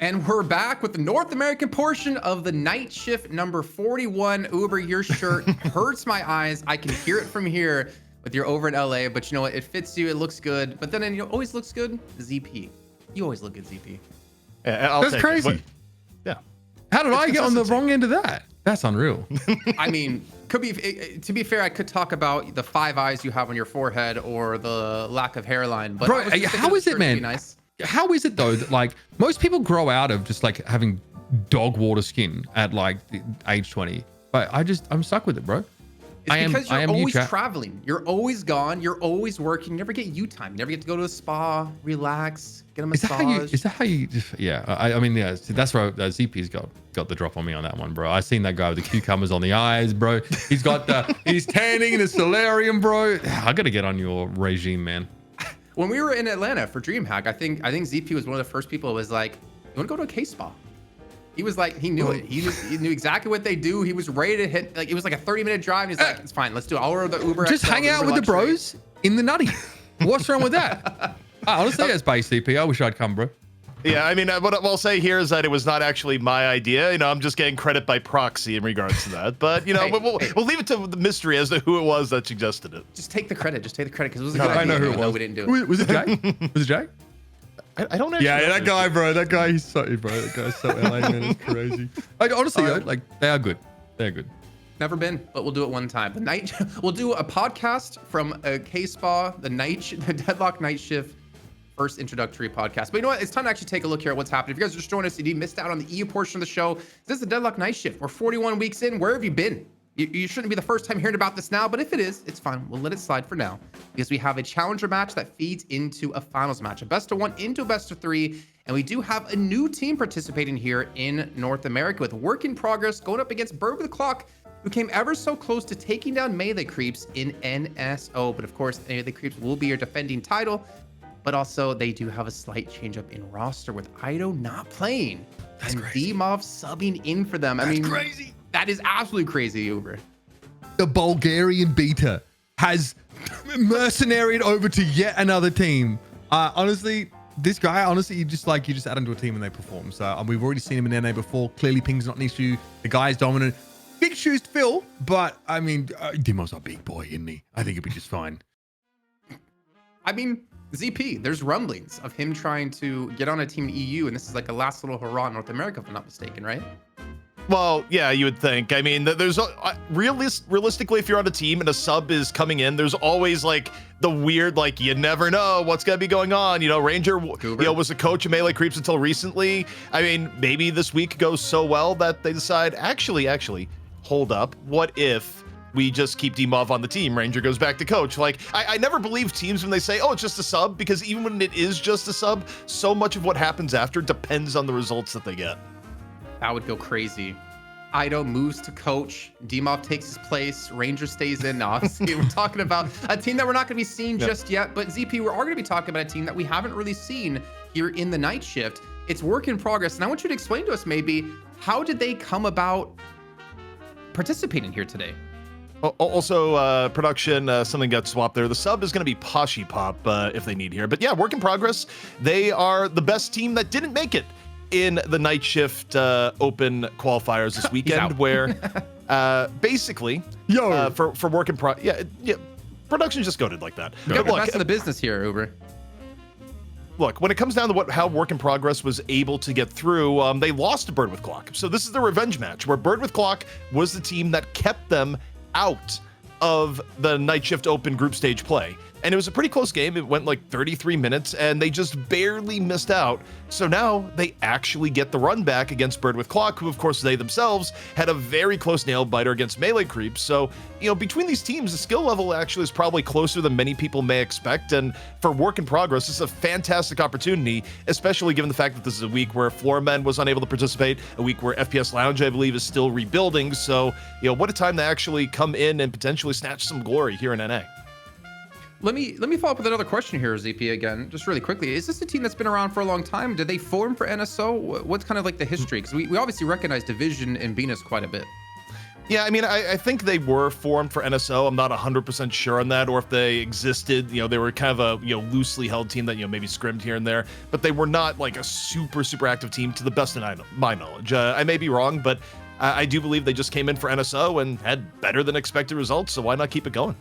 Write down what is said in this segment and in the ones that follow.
And we're back with the North American portion of the night shift number 41. Uber, your shirt hurts my eyes. I can hear it from here with your over in LA, but you know what? It fits you. It looks good. But then it always looks good. ZP. You always look good, ZP. Yeah, That's crazy. Yeah. How did I get on the wrong end of that? That's unreal. I mean, could be. To be fair, I could talk about the 5 eyes you have on your forehead or the lack of hairline. But Bro, how is it, man? Nice. How is it though that like most people grow out of just like having dog water skin at like age 20, but I'm stuck with it, bro. It's because you're always traveling. You're always gone. You're always working. You never get you time. You never get to go to a spa, relax, get a massage. Is that how you? Yeah, I mean, yeah. That's where ZP's got the drop on me on that one, bro. I seen that guy with the cucumbers on the eyes, bro. He's tanning in a solarium, bro. I gotta get on your regime, man. When we were in Atlanta for DreamHack, I think ZP was one of the first people who was like, "You want to go to a K-spa?" He was like, he knew it. He knew exactly what they do. He was ready to hit. Like it was like a 30-minute drive. And he's like, "It's fine. Let's do it. I'll order the Uber." Just hang out with the bros in the nutty. What's wrong with that? Honestly, as base CP, I wish I'd come, bro. Yeah, I mean, what I'll say here is that it was not actually my idea. You know, I'm just getting credit by proxy in regards to that. But, you know, we'll leave it to the mystery as to who it was that suggested it. Just take the credit. Just take the credit because it was a good idea. I know who it was. We didn't do it. Was it Jay? Was it Jay? I don't actually. Yeah, that guy, bro. That guy, he's so, bro. That guy's so LA, man. It's crazy. Like, honestly, like, they are good. They're good. Never been, but we'll do it one time. We'll do a podcast from a K-Spa, the Deadlock night shift. First introductory podcast. But you know what? It's time to actually take a look here at what's happening. If you guys are just joining us and you missed out on the EU portion of the show, this is the Deadlock Night Shift. We're 41 weeks in. Where have you been? You shouldn't be the first time hearing about this now, but if it is, it's fine. We'll let it slide for now because we have a challenger match that feeds into a finals match, a best of 1 into a best of 3. And we do have a new team participating here in North America with Work in Progress going up against Bird with the Clock, who came ever so close to taking down Melee Creeps in NSO. But of course, Melee Creeps will be your defending title. But also, they do have a slight change up in roster with Ido not playing and Dimov subbing in for them. I mean, crazy. That is absolutely crazy, Uber. The Bulgarian beta has mercenaried over to yet another team. Honestly, this guy, you just add him to a team and they perform. So we've already seen him in NA before. Clearly, ping's not an issue. The guy's dominant. Big shoes to fill, but I mean, Dimov's a big boy, isn't he? I think he'll be just fine. I mean, ZP, there's rumblings of him trying to get on a team in EU, and this is like a last little hurrah in North America, if I'm not mistaken, right? Well, yeah, you would think. I mean, there's realistically, if you're on a team and a sub is coming in, there's always like the weird, like you never know what's gonna be going on. You know, Ranger, was a coach of Melee Creeps until recently. I mean, maybe this week goes so well that they decide, actually, hold up. What if we just keep Dimov on the team? Ranger goes back to coach. Like, I never believe teams when they say, oh, it's just a sub, because even when it is just a sub, so much of what happens after depends on the results that they get. That would go crazy. Ido moves to coach. Dimov takes his place. Ranger stays in. Obviously, we're talking about a team that we're not going to be seeing just yet. But ZP, we are going to be talking about a team that we haven't really seen here in the night shift. It's Work in Progress. And I want you to explain to us maybe, how did they come about participating here today? Also, production, something got swapped there. The sub is going to be Poshy Pop if they need here. But yeah, Work in Progress. They are the best team that didn't make it in the night shift open qualifiers this weekend, where basically, for Work in Progress, production just goaded like that. You're the best in the business here, Uber. Look, when it comes down to how Work in Progress was able to get through, they lost to Bird with Clock. So this is the revenge match where Bird with Clock was the team that kept them out of the night shift open group stage play. And it was a pretty close game. It went like 33 minutes and they just barely missed out. So now they actually get the run back against Bird with Clock, who of course they themselves had a very close nail biter against Melee Creeps. So, you know, between these teams, the skill level actually is probably closer than many people may expect. And for Work in Progress, this is a fantastic opportunity, especially given the fact that this is a week where Floorman was unable to participate, a week where FPS Lounge, I believe, is still rebuilding. So, you know, what a time to actually come in and potentially snatch some glory here in NA. Let me follow up with another question here, ZP, again, just really quickly. Is this a team that's been around for a long time? Did they form for NSO? What's kind of like the history? Because we obviously recognize Division and Venus quite a bit. Yeah, I mean, I think they were formed for NSO. I'm not 100% sure on that, or if they existed. They were kind of a loosely held team that maybe scrimmed here and there, but they were not like a super active team to the best of my knowledge. I may be wrong, but I do believe they just came in for NSO and had better than expected results. So why not keep it going?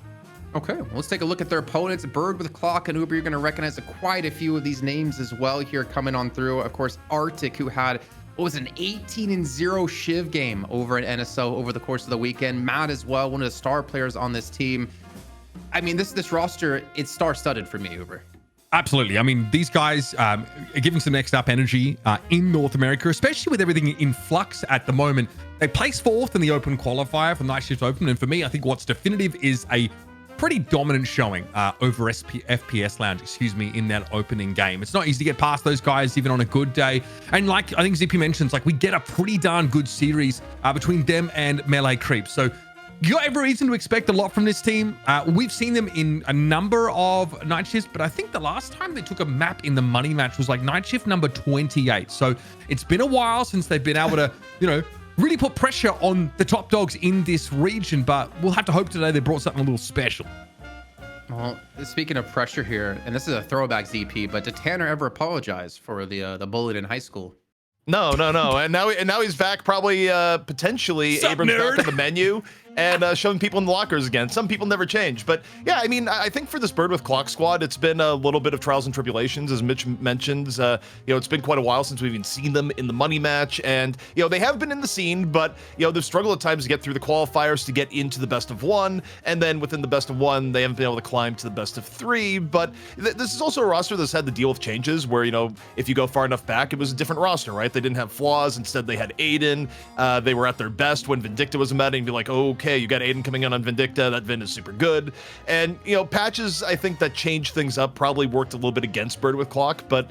Okay, well, let's take a look at their opponents. Bird with Clock and Uber, you're going to recognize quite a few of these names as well here coming on through. Of course, Arctic, who had what was an 18-0 Shiv game over at NSO over the course of the weekend. Matt as well, one of the star players on this team. I mean, this roster, it's star-studded for me, Uber. Absolutely. I mean, these guys are giving some next up energy in North America, especially with everything in flux at the moment. They placed fourth in the open qualifier for Night Shift Open. And for me, I think what's definitive is a pretty dominant showing over FPS Lounge, in that opening game. It's not easy to get past those guys even on a good day. And like I think Zippy mentions, like we get a pretty darn good series between them and Melee Creeps. So you got every reason to expect a lot from this team. We've seen them in a number of night shifts, but I think the last time they took a map in the money match was like night shift number 28. So it's been a while since they've been able to, really put pressure on the top dogs in this region, but we'll have to hope today they brought something a little special. Well, speaking of pressure here, and this is a throwback ZP, but did Tanner ever apologize for the bullet in high school? No. And now he's back, probably potentially Abrams back on the menu and showing people in the lockers again. Some people never change. But yeah, I mean, I think for this Bird with Clock squad, it's been a little bit of trials and tribulations, as Mitch mentions. It's been quite a while since we've even seen them in the money match. And, they have been in the scene, but, they've struggled at times to get through the qualifiers to get into the best of one. And then within the best of one, they haven't been able to climb to the best of three. But this is also a roster that's had to deal with changes where, if you go far enough back, it was a different roster, right? They didn't have flaws. Instead, they had Aiden. They were at their best when Vindicta was a meta, and be like, okay, you got Aiden coming in on Vindicta. That Vin is super good. And, patches, I think that changed things up, probably worked a little bit against Bird with Clock. But,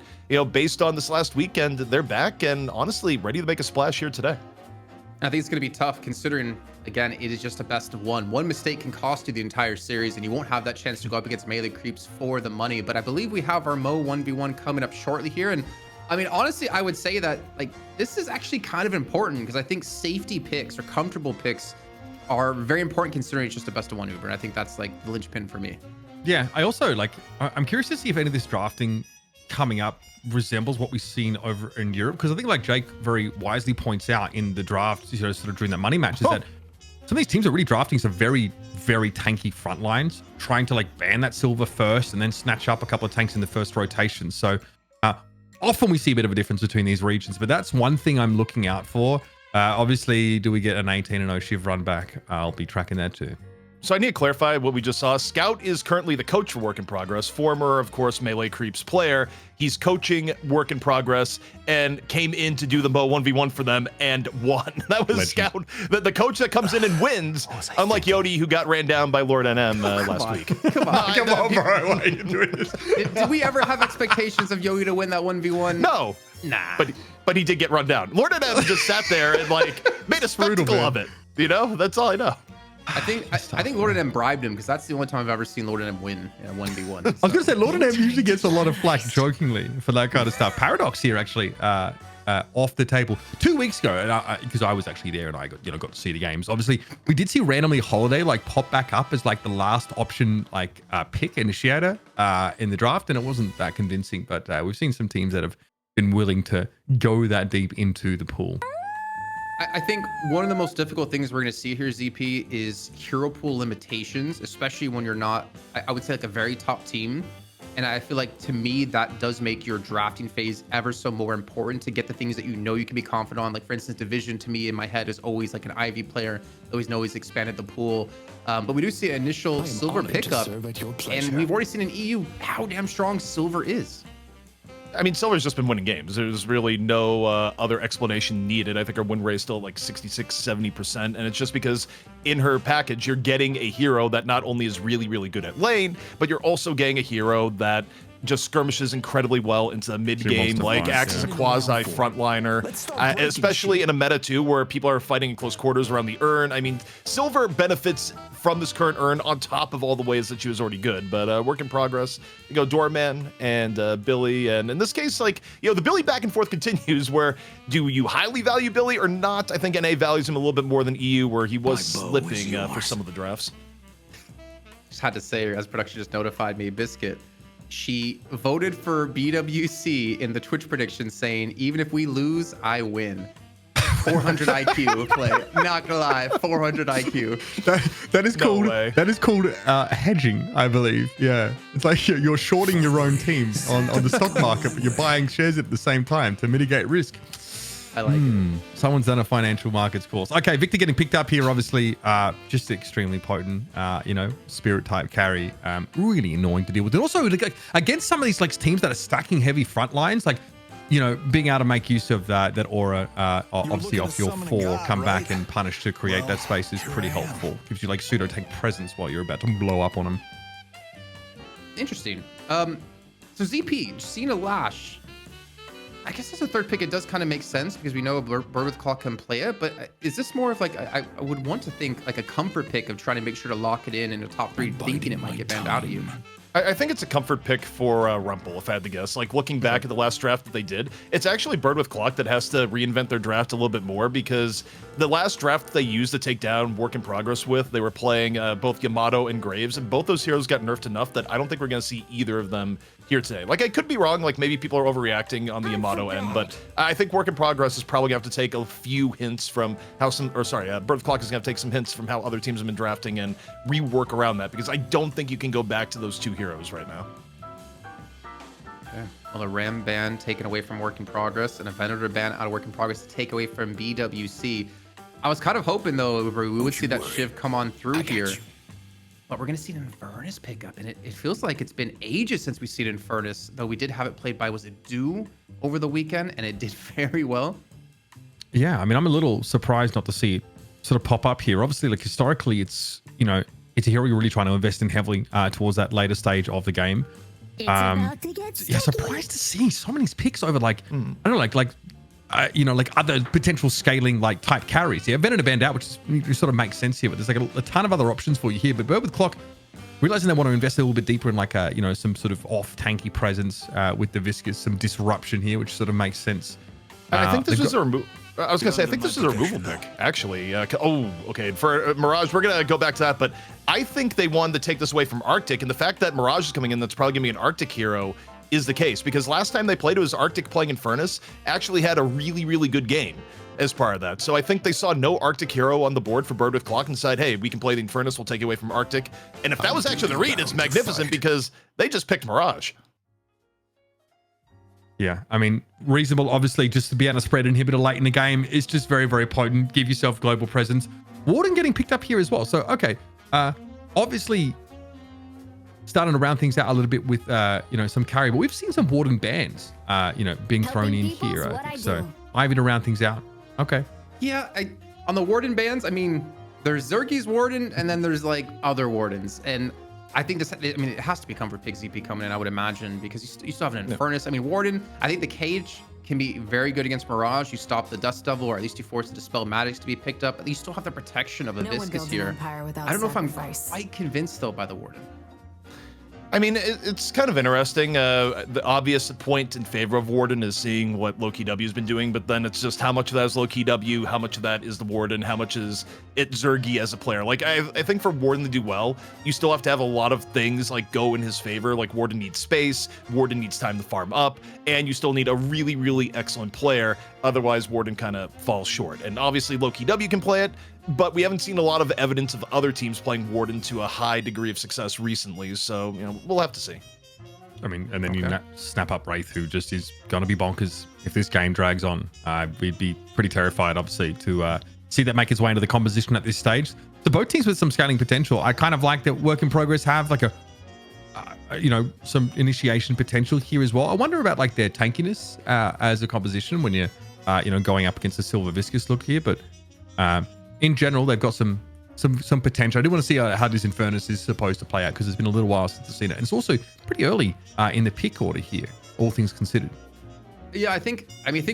based on this last weekend, they're back and honestly ready to make a splash here today. I think it's going to be tough considering, again, it is just a best of one. One mistake can cost you the entire series, and you won't have that chance to go up against Melee Creeps for the money. But I believe we have our Mo 1v1 coming up shortly here. And I mean, honestly, I would say that this is actually kind of important because I think safety picks or comfortable picks are very important considering it's just a best of one Uber. And I think that's the linchpin for me. Yeah, I also I'm curious to see if any of this drafting coming up resembles what we've seen over in Europe, because I think Jake very wisely points out in the draft, sort of during that money match, is that some of these teams are really drafting some very, very tanky front lines, trying to ban that silver first and then snatch up a couple of tanks in the first rotation. So often we see a bit of a difference between these regions, but that's one thing I'm looking out for. Obviously, do we get an 18-0 Shiv run back? I'll be tracking that too. So I need to clarify what we just saw. Scout is currently the coach for Work in Progress, former, of course, Melee Creeps player. He's coaching Work in Progress and came in to do the Mo 1v1 for them and won. That was Scout, the coach that comes in and wins, unlike Yodi, who got ran down by Lord NM last week. Come on, bro. Why are you doing this? Did we ever have expectations of Yodi to win that 1v1? No. Nah. But he did get run down. Lord NM just sat there and made a spectacle of it. That's all I know. I think Lord M bribed him because that's the only time I've ever seen Lord M win in a 1v1. I was going to say, Lord M usually gets a lot of flack jokingly for that kind of stuff. Paradox here, actually, off the table 2 weeks ago, because I was actually there and I got to see the games. Obviously, we did see randomly Holiday pop back up as the last option pick initiator in the draft, and it wasn't that convincing. But we've seen some teams that have been willing to go that deep into the pool. I think one of the most difficult things we're going to see here, ZP, is hero pool limitations, especially when you're not, I would say, a very top team. And I feel to me, that does make your drafting phase ever so more important to get the things that you can be confident on. For instance, Division to me in my head is always an Ivy player, always expanded the pool. But we do see an initial silver pickup, and we've already seen in EU how damn strong silver is. I mean, Silver's just been winning games. There's really no other explanation needed. I think our win rate is still 66, 70%. And it's just because in her package, you're getting a hero that not only is really, really good at lane, but you're also getting a hero that just skirmishes incredibly well into the mid game, like acts as a quasi frontliner, especially in a meta too, where people are fighting in close quarters around the urn. I mean, Silver benefits from this current urn on top of all the ways that she was already good, but work in progress. You go Doorman and Billy, and in this case, like, you know, the Billy back and forth continues, where do you highly value Billy or not? I think NA values him a little bit more than EU, where he was slipping for some of the drafts. Just had to say, as production just notified me, Biscuit, she voted for BWC in the Twitch prediction, saying, even if we lose, I win. 400 IQ play. Not gonna lie, 400 IQ. That is called hedging, I believe. Yeah, it's like you're shorting your own team on the stock market, but you're buying shares at the same time to mitigate risk. I like it. Someone's done a financial markets course. Okay, Victor getting picked up here, obviously, just extremely potent, you know, spirit type carry. Really annoying to deal with. And also, like, against some of these like teams that are stacking heavy front lines, like, you know, being able to make use of that aura, obviously off your 4, come back and punish to create that space is pretty helpful. Gives you like pseudo tank presence while you're about to blow up on them. Interesting. So ZP, Cena Lash. I guess as a third pick, it does kind of make sense because we know Bird with Claw can play it. But is this more of like, I would want to think like a comfort pick of trying to make sure to lock it in the top 3, thinking it might get banned out of you? I think it's a comfort pick for Rumple, if I had to guess. Like, looking back at the last draft that they did, it's actually Bird with Clock that has to reinvent their draft a little bit more, because the last draft they used to take down Work in Progress with, they were playing both Yamato and Graves, and both those heroes got nerfed enough that I don't think we're going to see either of them here today. Like, I could be wrong, like maybe people are overreacting on the Yamato end, but I think Work in Progress is probably going to have to take a few hints from how Bird with Clock is going to take some hints from how other teams have been drafting and rework around that, because I don't think you can go back to those 2 heroes right now. Okay. Well, the Ram ban taken away from Work in Progress and a Venator ban out of Work in Progress to take away from BWC. I was kind of hoping, though, we would see that Shiv come on through here. But we're going to see an Infernus pick up. And it feels like it's been ages since we've seen Infernus, though we did have it played by, was it Do over the weekend? And it did very well. Yeah, I mean, I'm a little surprised not to see it sort of pop up here. Obviously, like historically, it's, you know, it's a hero you're really trying to invest in heavily towards that later stage of the game. Yeah, surprised to see so many picks over like I don't know, like you know, like other potential scaling like type carries. Yeah, Venator banned out, which sort of makes sense here, but there's like a ton of other options for you here. But Bird with Clock, realizing they want to invest a little bit deeper in like a, you know, some sort of off tanky presence with the Viscous, some disruption here, which sort of makes sense. I think this is a remove. I was gonna say, I think this is a removal pick, actually. Okay. For Mirage, we're gonna go back to that, but I think they wanted to take this away from Arctic, and the fact that Mirage is coming in, that's probably gonna be an Arctic hero, is the case, because last time they played, it was Arctic playing Infernus, actually had a really, really good game as part of that. So I think they saw no Arctic hero on the board for Bird with Clock and said, hey, we can play the Infernus, we'll take it away from Arctic. And if that was actually the read, it's magnificent, because they just picked Mirage. Yeah, I mean, reasonable, obviously, just to be able to spread inhibitor late in the game is just very, very potent. Give yourself global presence. Warden getting picked up here as well. So, okay, obviously starting to round things out a little bit with, you know, some carry, but we've seen some Warden bans, you know, being thrown in here. I think so. Ivy to round things out. Okay. Yeah, on the Warden bans, I mean, there's Zergy's Warden, and then there's like other Wardens, and I think this, I mean, it has to be Comfort Pig ZP coming in, I would imagine, because you still have an Infernus. I mean, Warden, I think the Cage can be very good against Mirage. You stop the Dust Devil, or at least you force the Dispel Maddox to be picked up. But you still have the protection of a Viscous here. I don't know if I'm quite convinced, though, by the Warden. I mean, it's kind of interesting. The obvious point in favor of Warden is seeing what Loki W has been doing, but then it's just how much of that is Loki W, how much of that is the Warden, how much is it Zergy as a player. Like, I think for Warden to do well, you still have to have a lot of things like go in his favor. Like, Warden needs space, Warden needs time to farm up, and you still need a really, really excellent player. Otherwise, Warden kind of falls short. And obviously, Loki W can play it, but we haven't seen a lot of evidence of other teams playing Warden to a high degree of success recently, so, you know, we'll have to see. I mean, and then you snap up Wraith, who just is going to be bonkers if this game drags on. We'd be pretty terrified, obviously, to see that make its way into the composition at this stage. So both teams with some scaling potential. I kind of like that Work in Progress have like a, you know, some initiation potential here as well. I wonder about like their tankiness as a composition when you're, you know, going up against a Silver Viscous look here, but in general, they've got some some potential. I do want to see how this Infernus is supposed to play out, because it's been a little while since I've seen it. And it's also pretty early in the pick order here, all things considered. Yeah, I think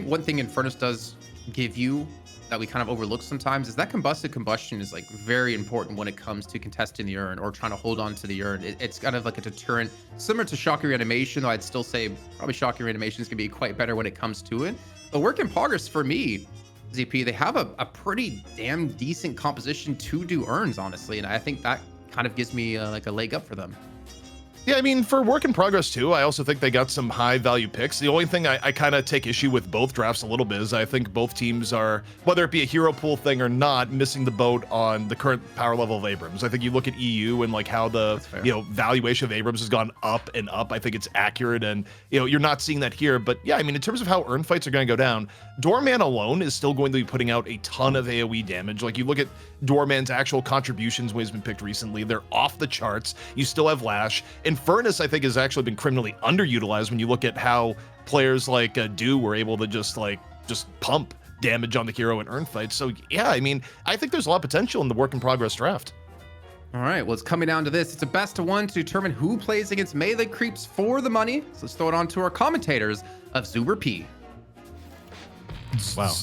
one thing Infernus does give you that we kind of overlook sometimes is that combusted combustion is like very important when it comes to contesting the urn or trying to hold on to the urn. It's kind of like a deterrent, similar to shocking reanimation, though I'd still say probably shocking reanimation is going to be quite better when it comes to it. But work in progress for me, ZP, they have a pretty damn decent composition to do urns, honestly, and I think that kind of gives me like a leg up for them. Yeah, I mean, for work in progress too, I also think they got some high value picks. The only thing I kind of take issue with both drafts a little bit is I think both teams are, whether it be a hero pool thing or not, missing the boat on the current power level of Abrams. I think you look at EU and like how the valuation of Abrams has gone up and up. I think it's accurate, and you're not seeing that here. But yeah, I mean, in terms of how urn fights are going to go down, Doorman alone is still going to be putting out a ton of AoE damage. Like you look at Doorman's actual contributions when he's been picked recently, they're off the charts. You still have Lash. Infernus, I think, has actually been criminally underutilized when you look at how players like Do were able to just pump damage on the hero in urn fights. So yeah, I mean, I think there's a lot of potential in the work in progress draft. All right, well, it's coming down to this. It's a best of one to determine who plays against melee creeps for the money. So let's throw it on to our commentators of Zuber P. Wow.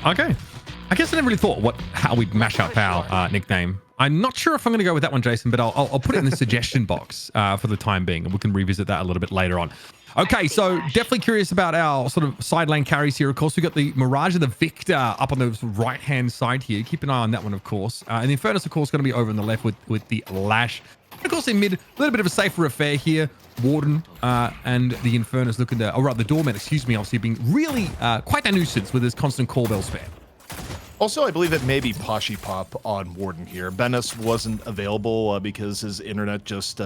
Okay. I guess I never really thought how we'd mash up our nickname. I'm not sure if I'm going to go with that one, Jason, but I'll put it in the suggestion box for the time being, and we can revisit that a little bit later on. Okay, so definitely curious about our sort of side lane carries here. Of course, we've got the Mirage and the Victor up on the right-hand side here. Keep an eye on that one, of course. And the Infernus, of course, going to be over on the left with the Lash. And of course, in mid, a little bit of a safer affair here. Warden and the Infernus looking to, the Doorman, excuse me, obviously being really quite a nuisance with his constant call bell spam. Also, I believe it may be Poshy Pop on Warden here. Bennis wasn't available because his internet just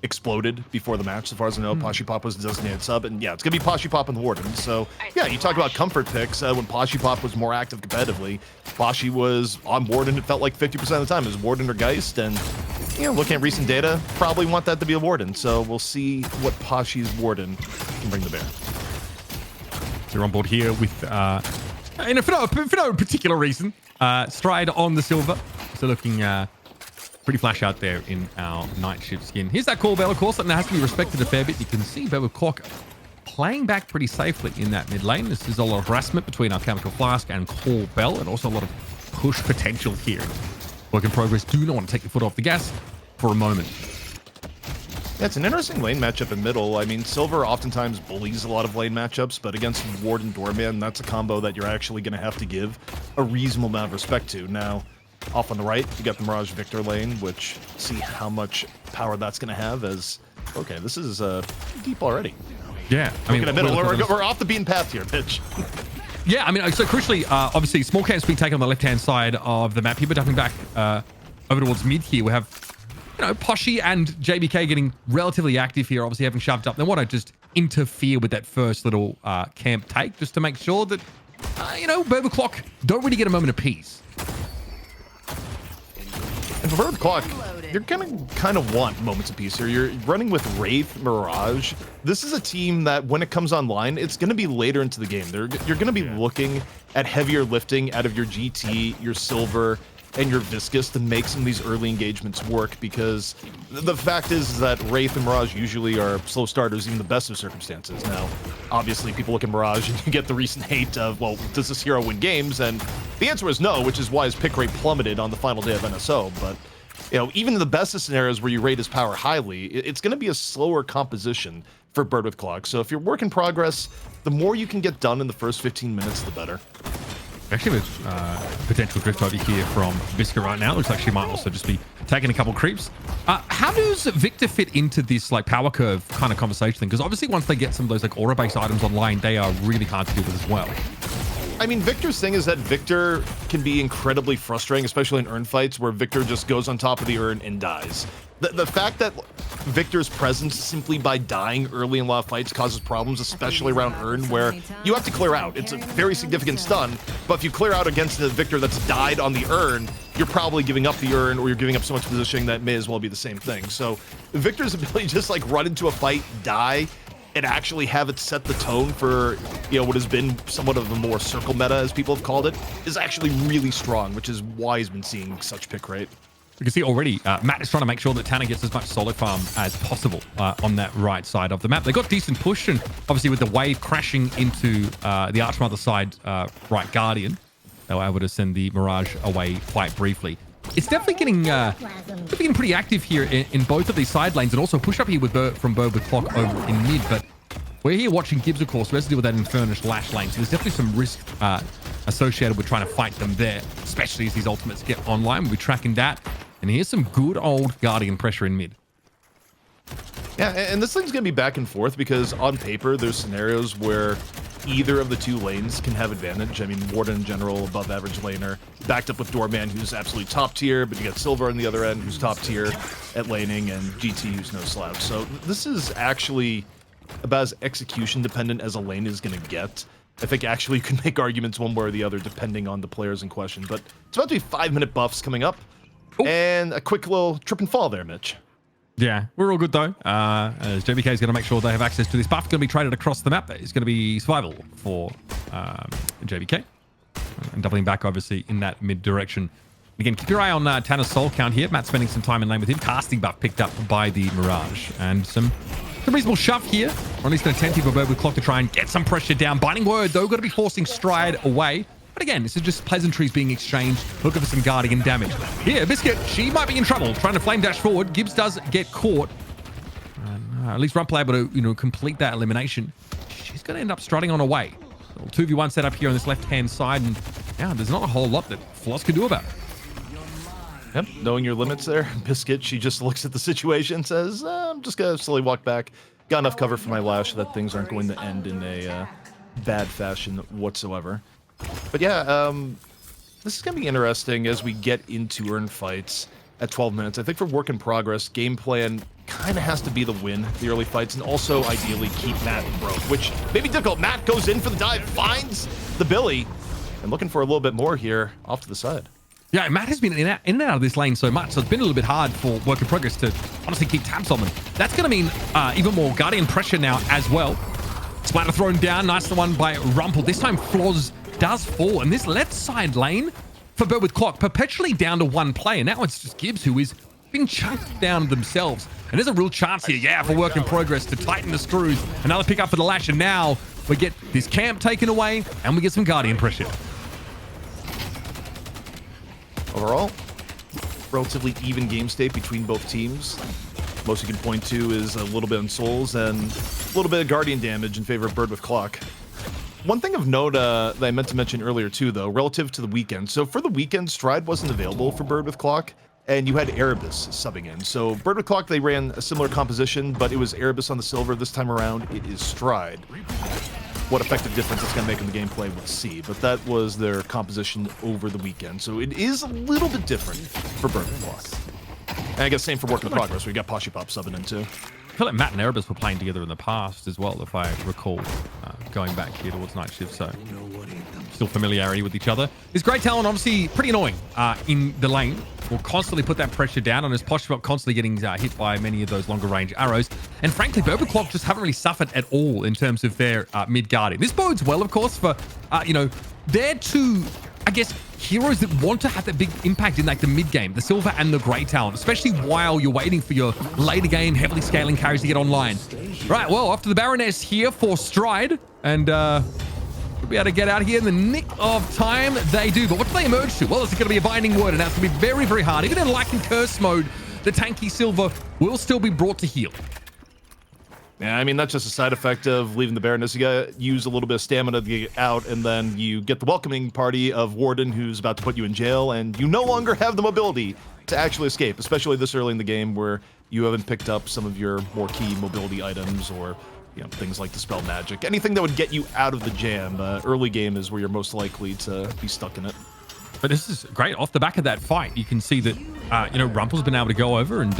exploded before the match. So far as I know, Poshy Pop was the designated sub. And yeah, it's going to be Poshy Pop and the Warden. So yeah, you talk about comfort picks. When Poshy Pop was more active competitively, Poshy was on Warden, it felt like 50% of the time. It was Warden or Geist. And looking at recent data, probably want that to be a Warden. So we'll see what Poshy's Warden can bring to bear. So you're on board here with... for no particular reason, Stride on the silver. So looking pretty flash out there in our night shift skin. Here's that call bell, of course, something that has to be respected a fair bit. You can see Bevel Clock playing back pretty safely in that mid lane. This is a lot of harassment between our Chemical Flask and Call Bell, and also a lot of push potential here. Work in progress. Do not want to take your foot off the gas for a moment. Yeah, it's an interesting lane matchup in middle. I mean, Silver oftentimes bullies a lot of lane matchups, but against Ward and Doorman, that's a combo that you're actually going to have to give a reasonable amount of respect to. Now, off on the right, you got the Mirage Victor lane, which see how much power that's going to have as... Okay, this is deep already. Yeah. I mean, we're off the beaten path here, bitch. Yeah, I mean, so crucially, obviously, small camp's being taken on the left-hand side of the map here, but jumping back over towards mid here, we have... Poshy and JBK getting relatively active here, obviously having shoved up. They want to just interfere with that first little camp take, just to make sure that, Burger Clock don't really get a moment of peace. And for Burger Clock, you're going to kind of want moments of peace here. You're running with Wraith, Mirage. This is a team that, when it comes online, it's going to be later into the game. You're going to be looking at heavier lifting out of your GT, your Silver, and your Viscous to make some of these early engagements work, because the fact is that Wraith and Mirage usually are slow starters, even the best of circumstances. Now, obviously, people look at Mirage and you get the recent hate of, well, does this hero win games? And the answer is no, which is why his pick rate plummeted on the final day of NSO. But, even in the best of scenarios where you rate his power highly, it's going to be a slower composition for Bird with Clock. So if you're work in progress, the more you can get done in the first 15 minutes, the better. Actually, with potential drift over here from Visca right now. Looks like she might also just be taking a couple creeps. How does Victor fit into this power curve kind of conversation thing? Because obviously once they get some of those aura-based items online, they are really hard to deal with as well. I mean, Victor's thing is that Victor can be incredibly frustrating, especially in urn fights where Victor just goes on top of the urn and dies. The fact that Victor's presence simply by dying early in a lot of fights causes problems, especially around urn, where you have to clear out. It's a very significant stun, but if you clear out against the Victor that's died on the urn, you're probably giving up the urn, or you're giving up so much positioning that may as well be the same thing. So Victor's ability to just run into a fight, die, and actually have it set the tone for, what has been somewhat of a more circle meta, as people have called it, is actually really strong, which is why he's been seeing such pick rate. You can see already, Matt is trying to make sure that Tanner gets as much solo farm as possible on that right side of the map. They got decent push, and obviously with the wave crashing into the Archmother side right Guardian, they were able to send the Mirage away quite briefly. It's definitely getting pretty active here in both of these side lanes, and also push up here with from Bird with Clock over in mid. But we're here watching Gibbs, of course, who has to deal with that Infurnish Lash lane. So there's definitely some risk associated with trying to fight them there, especially as these ultimates get online. We'll be tracking that. And here's some good old Guardian pressure in mid. Yeah, and this thing's going to be back and forth because on paper, there's scenarios where either of the two lanes can have advantage. I mean, Warden in general, above average laner, backed up with Doorman, who's absolutely top tier, but you got Silver on the other end, who's top tier at laning, and GT, who's no slouch. So this is actually about as execution dependent as a lane is going to get. I think actually you can make arguments one way or the other depending on the players in question. But it's about to be 5-minute buffs coming up. Ooh. And a quick little trip and fall there, Mitch. Yeah, we're all good though. As JBK is going to make sure they have access to this buff. Going to be traded across the map. It's going to be survival for JBK. And doubling back, obviously, in that mid direction. Again, keep your eye on Tanner's soul count here. Matt spending some time in lane with him. Casting buff picked up by the Mirage. And some reasonable shove here. Or at least an attempt for Bird with Clock to try and get some pressure down. Binding Word, though, going to be forcing Stride away. But again, this is just pleasantries being exchanged. Looking for some Guardian damage. Here, Biscuit, she might be in trouble. Trying to flame dash forward. Gibbs does get caught. At least Rumpel able to, complete that elimination. She's going to end up strutting on her way. 2v1 set up here on this left-hand side. And yeah, there's not a whole lot that Floss can do about it. Yep, knowing your limits there. Biscuit, she just looks at the situation and says, I'm just going to slowly walk back. Got enough cover for my lash that things aren't going to end in a bad fashion whatsoever. But yeah, this is going to be interesting as we get into earned fights at 12 minutes. I think for work in progress, game plan kind of has to be the win, the early fights, and also ideally keep Matt broke, which may be difficult. Matt goes in for the dive, finds the Billy, and looking for a little bit more here off to the side. Yeah, Matt has been in and out of this lane so much, so it's been a little bit hard for work in progress to honestly keep tabs on them. That's going to mean even more Guardian pressure now as well. Splatter thrown down, nice one by Rumpel. This time Floz does fall, and this left side lane for Bird with Clock perpetually down to one player. Now it's just Gibbs who is being chunked down themselves, and there's a real chance here, yeah, for work in progress to tighten the screws. Another pick up for the Lash, and now we get this camp taken away, and we get some Guardian pressure. Overall, relatively even game state between both teams. Most you can point to is a little bit on Souls and a little bit of Guardian damage in favor of Bird with Clock. One thing of note that I meant to mention earlier too, though, relative to the weekend. So for the weekend, Stride wasn't available for Bird with Clock, and you had Erebus subbing in. So Bird with Clock, they ran a similar composition, but it was Erebus on the silver. This time around, it is Stride. What effective difference it's going to make in the gameplay, we'll see. But that was their composition over the weekend. So it is a little bit different for Bird with Clock. And I guess same for Work in Progress. We got Poshy Pop subbing in too. I feel like Matt and Erebus were playing together in the past as well, if I recall, going back here towards Night Shift. So still familiarity with each other. This great talent, obviously pretty annoying in the lane. Will constantly put that pressure down on his Posture Pop, constantly getting hit by many of those longer range arrows. And frankly, Bird with Clock just haven't really suffered at all in terms of their mid guardian. This bodes well, of course, for, their two, I guess, heroes that want to have that big impact in like the mid game, the silver and the gray talent, especially while you're waiting for your later game heavily scaling carries to get online. Right, well, off to the Baroness here for Stride, and we'll be able to get out here in the nick of time. They do, but what do they emerge to? Well, it's going to be a Binding Word, and that's going to be very, very hard. Even in Like and Curse mode, the tanky silver will still be brought to heal. Yeah, I mean, that's just a side effect of leaving the Baroness. You gotta use a little bit of stamina to get out, and then you get the welcoming party of Warden, who's about to put you in jail, and you no longer have the mobility to actually escape, especially this early in the game where you haven't picked up some of your more key mobility items or, things like Dispel Magic. Anything that would get you out of the jam. Early game is where you're most likely to be stuck in it. But this is great. Off the back of that fight, you can see that, Rumpel's been able to go over and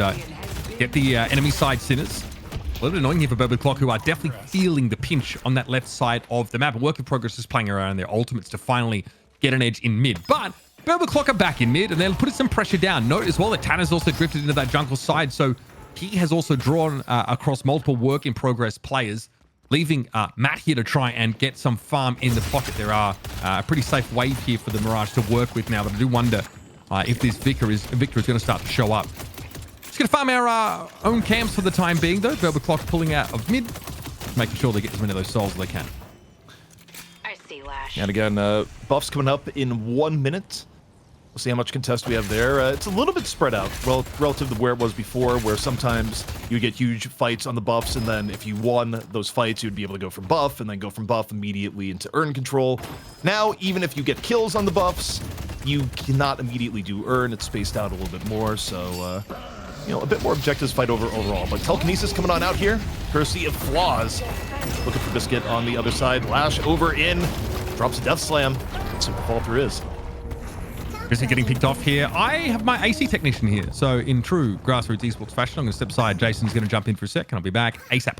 get the enemy side Sinners. A little bit annoying here for Bird with Clock, who are definitely feeling the pinch on that left side of the map. Work in Progress is playing around their ultimates to finally get an edge in mid. But Bird with Clock are back in mid, and they're putting some pressure down. Note as well that Tanner's also drifted into that jungle side, so he has also drawn across multiple Work in Progress players leaving Matt here to try and get some farm in the pocket. There are a pretty safe wave here for the Mirage to work with now, but I do wonder if this Victor is going to start to show up. Just going to farm our own camps for the time being, though. Velvet Clock pulling out of mid, making sure they get as many of those souls as they can. I see, Lash. And again, buffs coming up in 1 minute. We'll see how much contest we have there. It's a little bit spread out relative to where it was before, where sometimes you get huge fights on the buffs, and then if you won those fights, you'd be able to go from buff, and then go from buff immediately into earn control. Now, even if you get kills on the buffs, you cannot immediately do earn. It's spaced out a little bit more, so, you know, a bit more objectives fight over overall. But telekinesis coming on out here, courtesy of Flaws. Looking for Biscuit on the other side. Lash over in, drops a death slam. Super fall through is. Biscuit getting picked off here. I have my AC technician here. So in true grassroots esports fashion, I'm going to step aside. Jason's going to jump in for a sec, and I'll be back ASAP.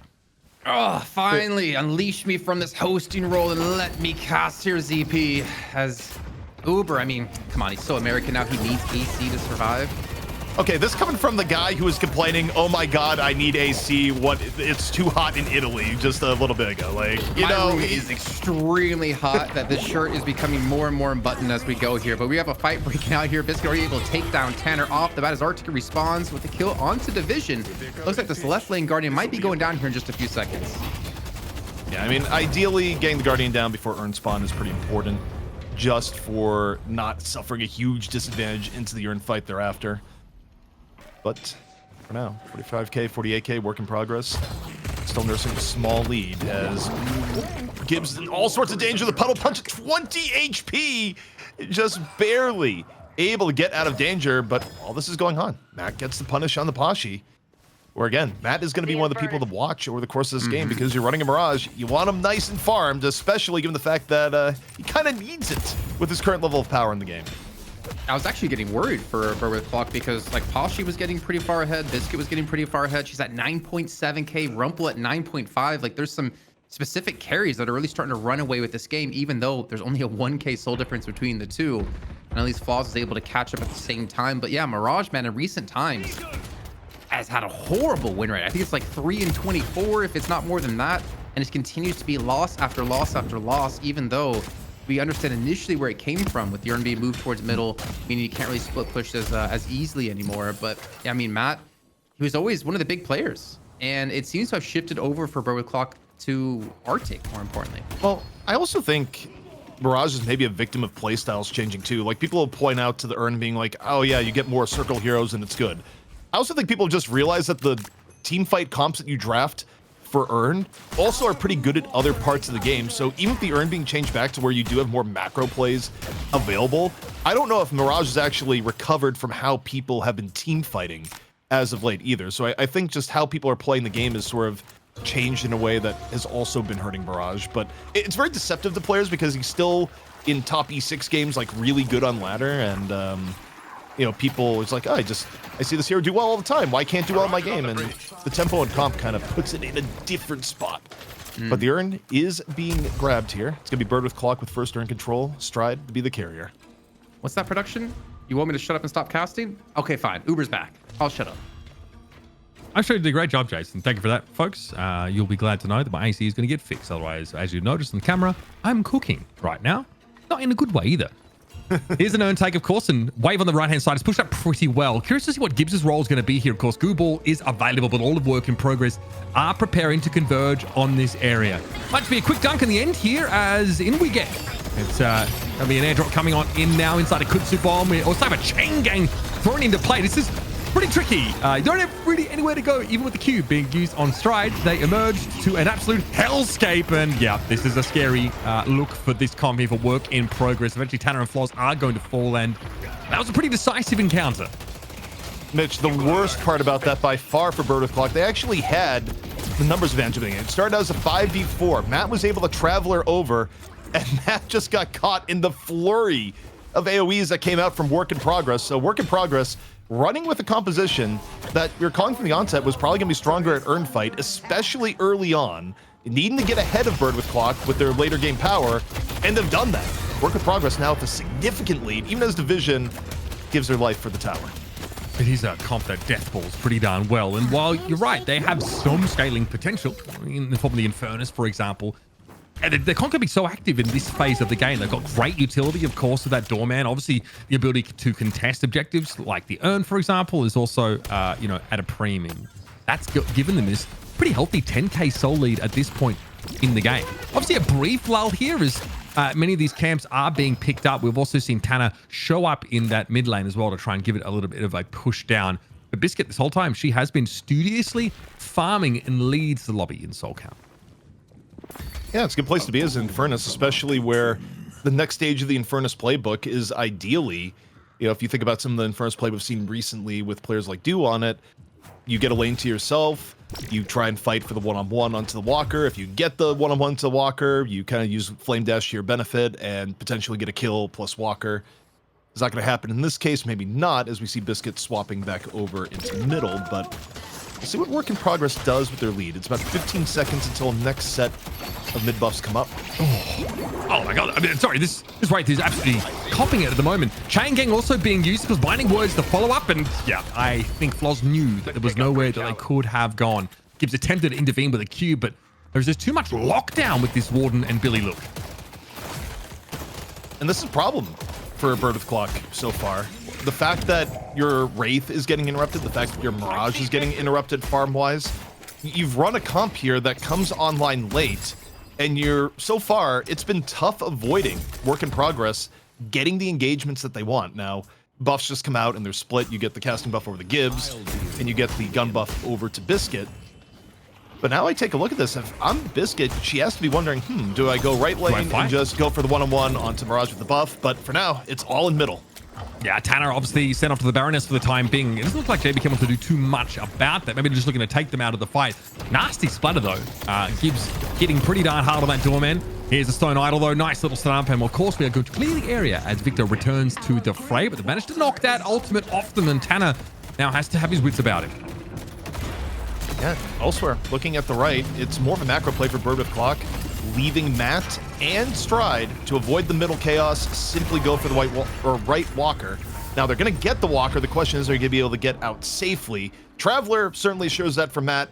Oh, finally, unleash me from this hosting role and let me cast here, ZP. As Uber, I mean, come on, he's so American now, he needs AC to survive. Okay, this coming from the guy who was complaining, oh my god, I need AC, it's too hot in Italy just a little bit ago. Like, you know, My room is extremely hot, that this shirt is becoming more and more unbuttoned as we go here. But we have a fight breaking out here. Biscuit already able to take down Tanner off the bat as Arctic responds with the kill onto Division. Looks like this left lane Guardian might be going down here in just a few seconds. Yeah, I mean, ideally, getting the Guardian down before Earn spawn is pretty important, just for not suffering a huge disadvantage into the Earn fight thereafter. But for now, 45k, 48k, work in progress. Still nursing a small lead as Gibbs in all sorts of danger. The puddle punch at 20 HP, just barely able to get out of danger. But all this is going on. Matt gets the punish on the Pashi. Or again, Matt is going to be one of the people to watch over the course of this game because you're running a Mirage. You want him nice and farmed, especially given the fact that he kind of needs it with his current level of power in the game. I was actually getting worried for Berwick Clock because like Pashi was getting pretty far ahead. Biscuit was getting pretty far ahead. She's at 9.7k, Rumple at 9.5. Like there's some specific carries that are really starting to run away with this game, even though there's only a 1k soul difference between the two. And at least Flaws is able to catch up at the same time. But yeah, Mirage, man, in recent times has had a horrible win rate. I think it's like 3-24, if it's not more than that. And it continues to be loss after loss after loss, even though we understand initially where it came from with the Earn being moved towards middle, meaning you can't really split push as easily anymore. But yeah, I mean, Matt, he was always one of the big players, and it seems to have shifted over for Berwick Clock to Arctic, more importantly. Well, I also think Mirage is maybe a victim of playstyles changing too. Like people will point out to the Earn being like, oh yeah, you get more circle heroes and it's good. I also think people just realize that the team fight comps that you draft for Earn also are pretty good at other parts of the game. So even with the Earn being changed back to where you do have more macro plays available, I don't know if Mirage has actually recovered from how people have been team fighting as of late either. So I think just how people are playing the game is sort of changed in a way that has also been hurting Mirage. But it's very deceptive to players because he's still in top E6 games, like really good on ladder, and you know, people, it's like, oh, I see this hero do well all the time. Why can't do well in my game? And the tempo and comp kind of puts it in a different spot. But the Earn is being grabbed here. It's going to be Bird with Clock with first Earn control. Stride to be the carrier. What's that production? You want me to shut up and stop casting? Okay, fine. Uber's back. I'll shut up. Actually, you did a great job, Jason. Thank you for that, folks. You'll be glad to know that my AC is going to get fixed. Otherwise, as you noticed on camera, I'm cooking right now. Not in a good way either. Here's an Earn take, of course, and Wave on the right-hand side is pushed up pretty well. Curious to see what Gibbs' role is going to be here. Of course, Goo Ball is available, but all of work in progress are preparing to converge on this area. Might be a quick dunk in the end here, as in we get. It's going to be an airdrop coming on in now inside a Kutsu Bomb. We also have a Chain Gang thrown into play. This is pretty tricky. You don't have really anywhere to go, even with the cube being used on Stride. They emerged to an absolute hellscape, and yeah, this is a scary look for this comp here for work in progress. Eventually, Tanner and Flaws are going to fall, and that was a pretty decisive encounter. Mitch, the worst part about that by far for Bird with Clock, they actually had the numbers advantage of the game. It started out as a 5v4. Matt was able to traveler over, and Matt just got caught in the flurry of AoEs that came out from work in progress. So work in progress, running with a composition that we were calling from the onset was probably going to be stronger at Earn fight, especially early on, needing to get ahead of Bird with Clock with their later game power, and they've done that. Work with progress now with a significant lead, even as Division gives their life for the tower. it is a comp that death balls pretty darn well. And while you're right, they have some scaling potential in the form of the Infernus, for example. And the comp can be so active in this phase of the game. They've got great utility, of course, with that Doorman. Obviously, the ability to contest objectives like the Urn, for example, is also, at a premium. That's given them this pretty healthy 10k soul lead at this point in the game. Obviously, a brief lull here as many of these camps are being picked up. We've also seen Tana show up in that mid lane as well to try and give it a little bit of a push down. But Biscuit, this whole time, she has been studiously farming and leads the lobby in soul count. Yeah, it's a good place to be as Infernus, especially where the next stage of the Infernus playbook is ideally, if you think about some of the Infernus play we've seen recently with players like Dew on it, you get a lane to yourself, you try and fight for the one-on-one onto the walker. If you get the one-on-one to the walker, you kind of use Flame Dash to your benefit and potentially get a kill plus walker. Is that going to happen in this case? Maybe not, as we see Biscuit swapping back over into middle, but we'll see what Work in Progress does with their lead. It's about 15 seconds until next set of mid buffs come up. Oh my god, sorry, this right is absolutely copping it at the moment. Chain Gang also being used because Binding Words to follow up, and yeah, I think Floz knew that there was nowhere that they could have gone. Gibbs attempted to intervene with a Q, but there's just too much lockdown with this Warden and Billy Look. And this is a problem for a Bird with Clock so far. The fact that your Wraith is getting interrupted, the fact that your Mirage is getting interrupted farm-wise, you've run a comp here that comes online late, and so far, it's been tough avoiding Work in Progress, getting the engagements that they want. Now, buffs just come out and they're split. You get the casting buff over the Gibbs, and you get the gun buff over to Biscuit. But now I take a look at this. If I'm Biscuit, she has to be wondering, do I go right lane and just go for the one-on-one onto Mirage with the buff? But for now, it's all in middle. Yeah, Tanner obviously sent off to the Baroness for the time being. It doesn't look like JBK wants to do too much about that. Maybe they're just looking to take them out of the fight. Nasty splatter, though. Gibbs hitting pretty darn hard on that Doorman. Here's a Stone Idol, though. Nice little stamp. And, of course, we are going to clear the area as Victor returns to the fray. But they managed to knock that ultimate off them, and Tanner now has to have his wits about him. Yeah, elsewhere, looking at the right, it's more of a macro play for Bird with Clock, leaving Matt and Stride to avoid the middle chaos, simply go for the right walker. Now, they're going to get the walker. The question is, are you going to be able to get out safely? Traveler certainly shows that for Matt.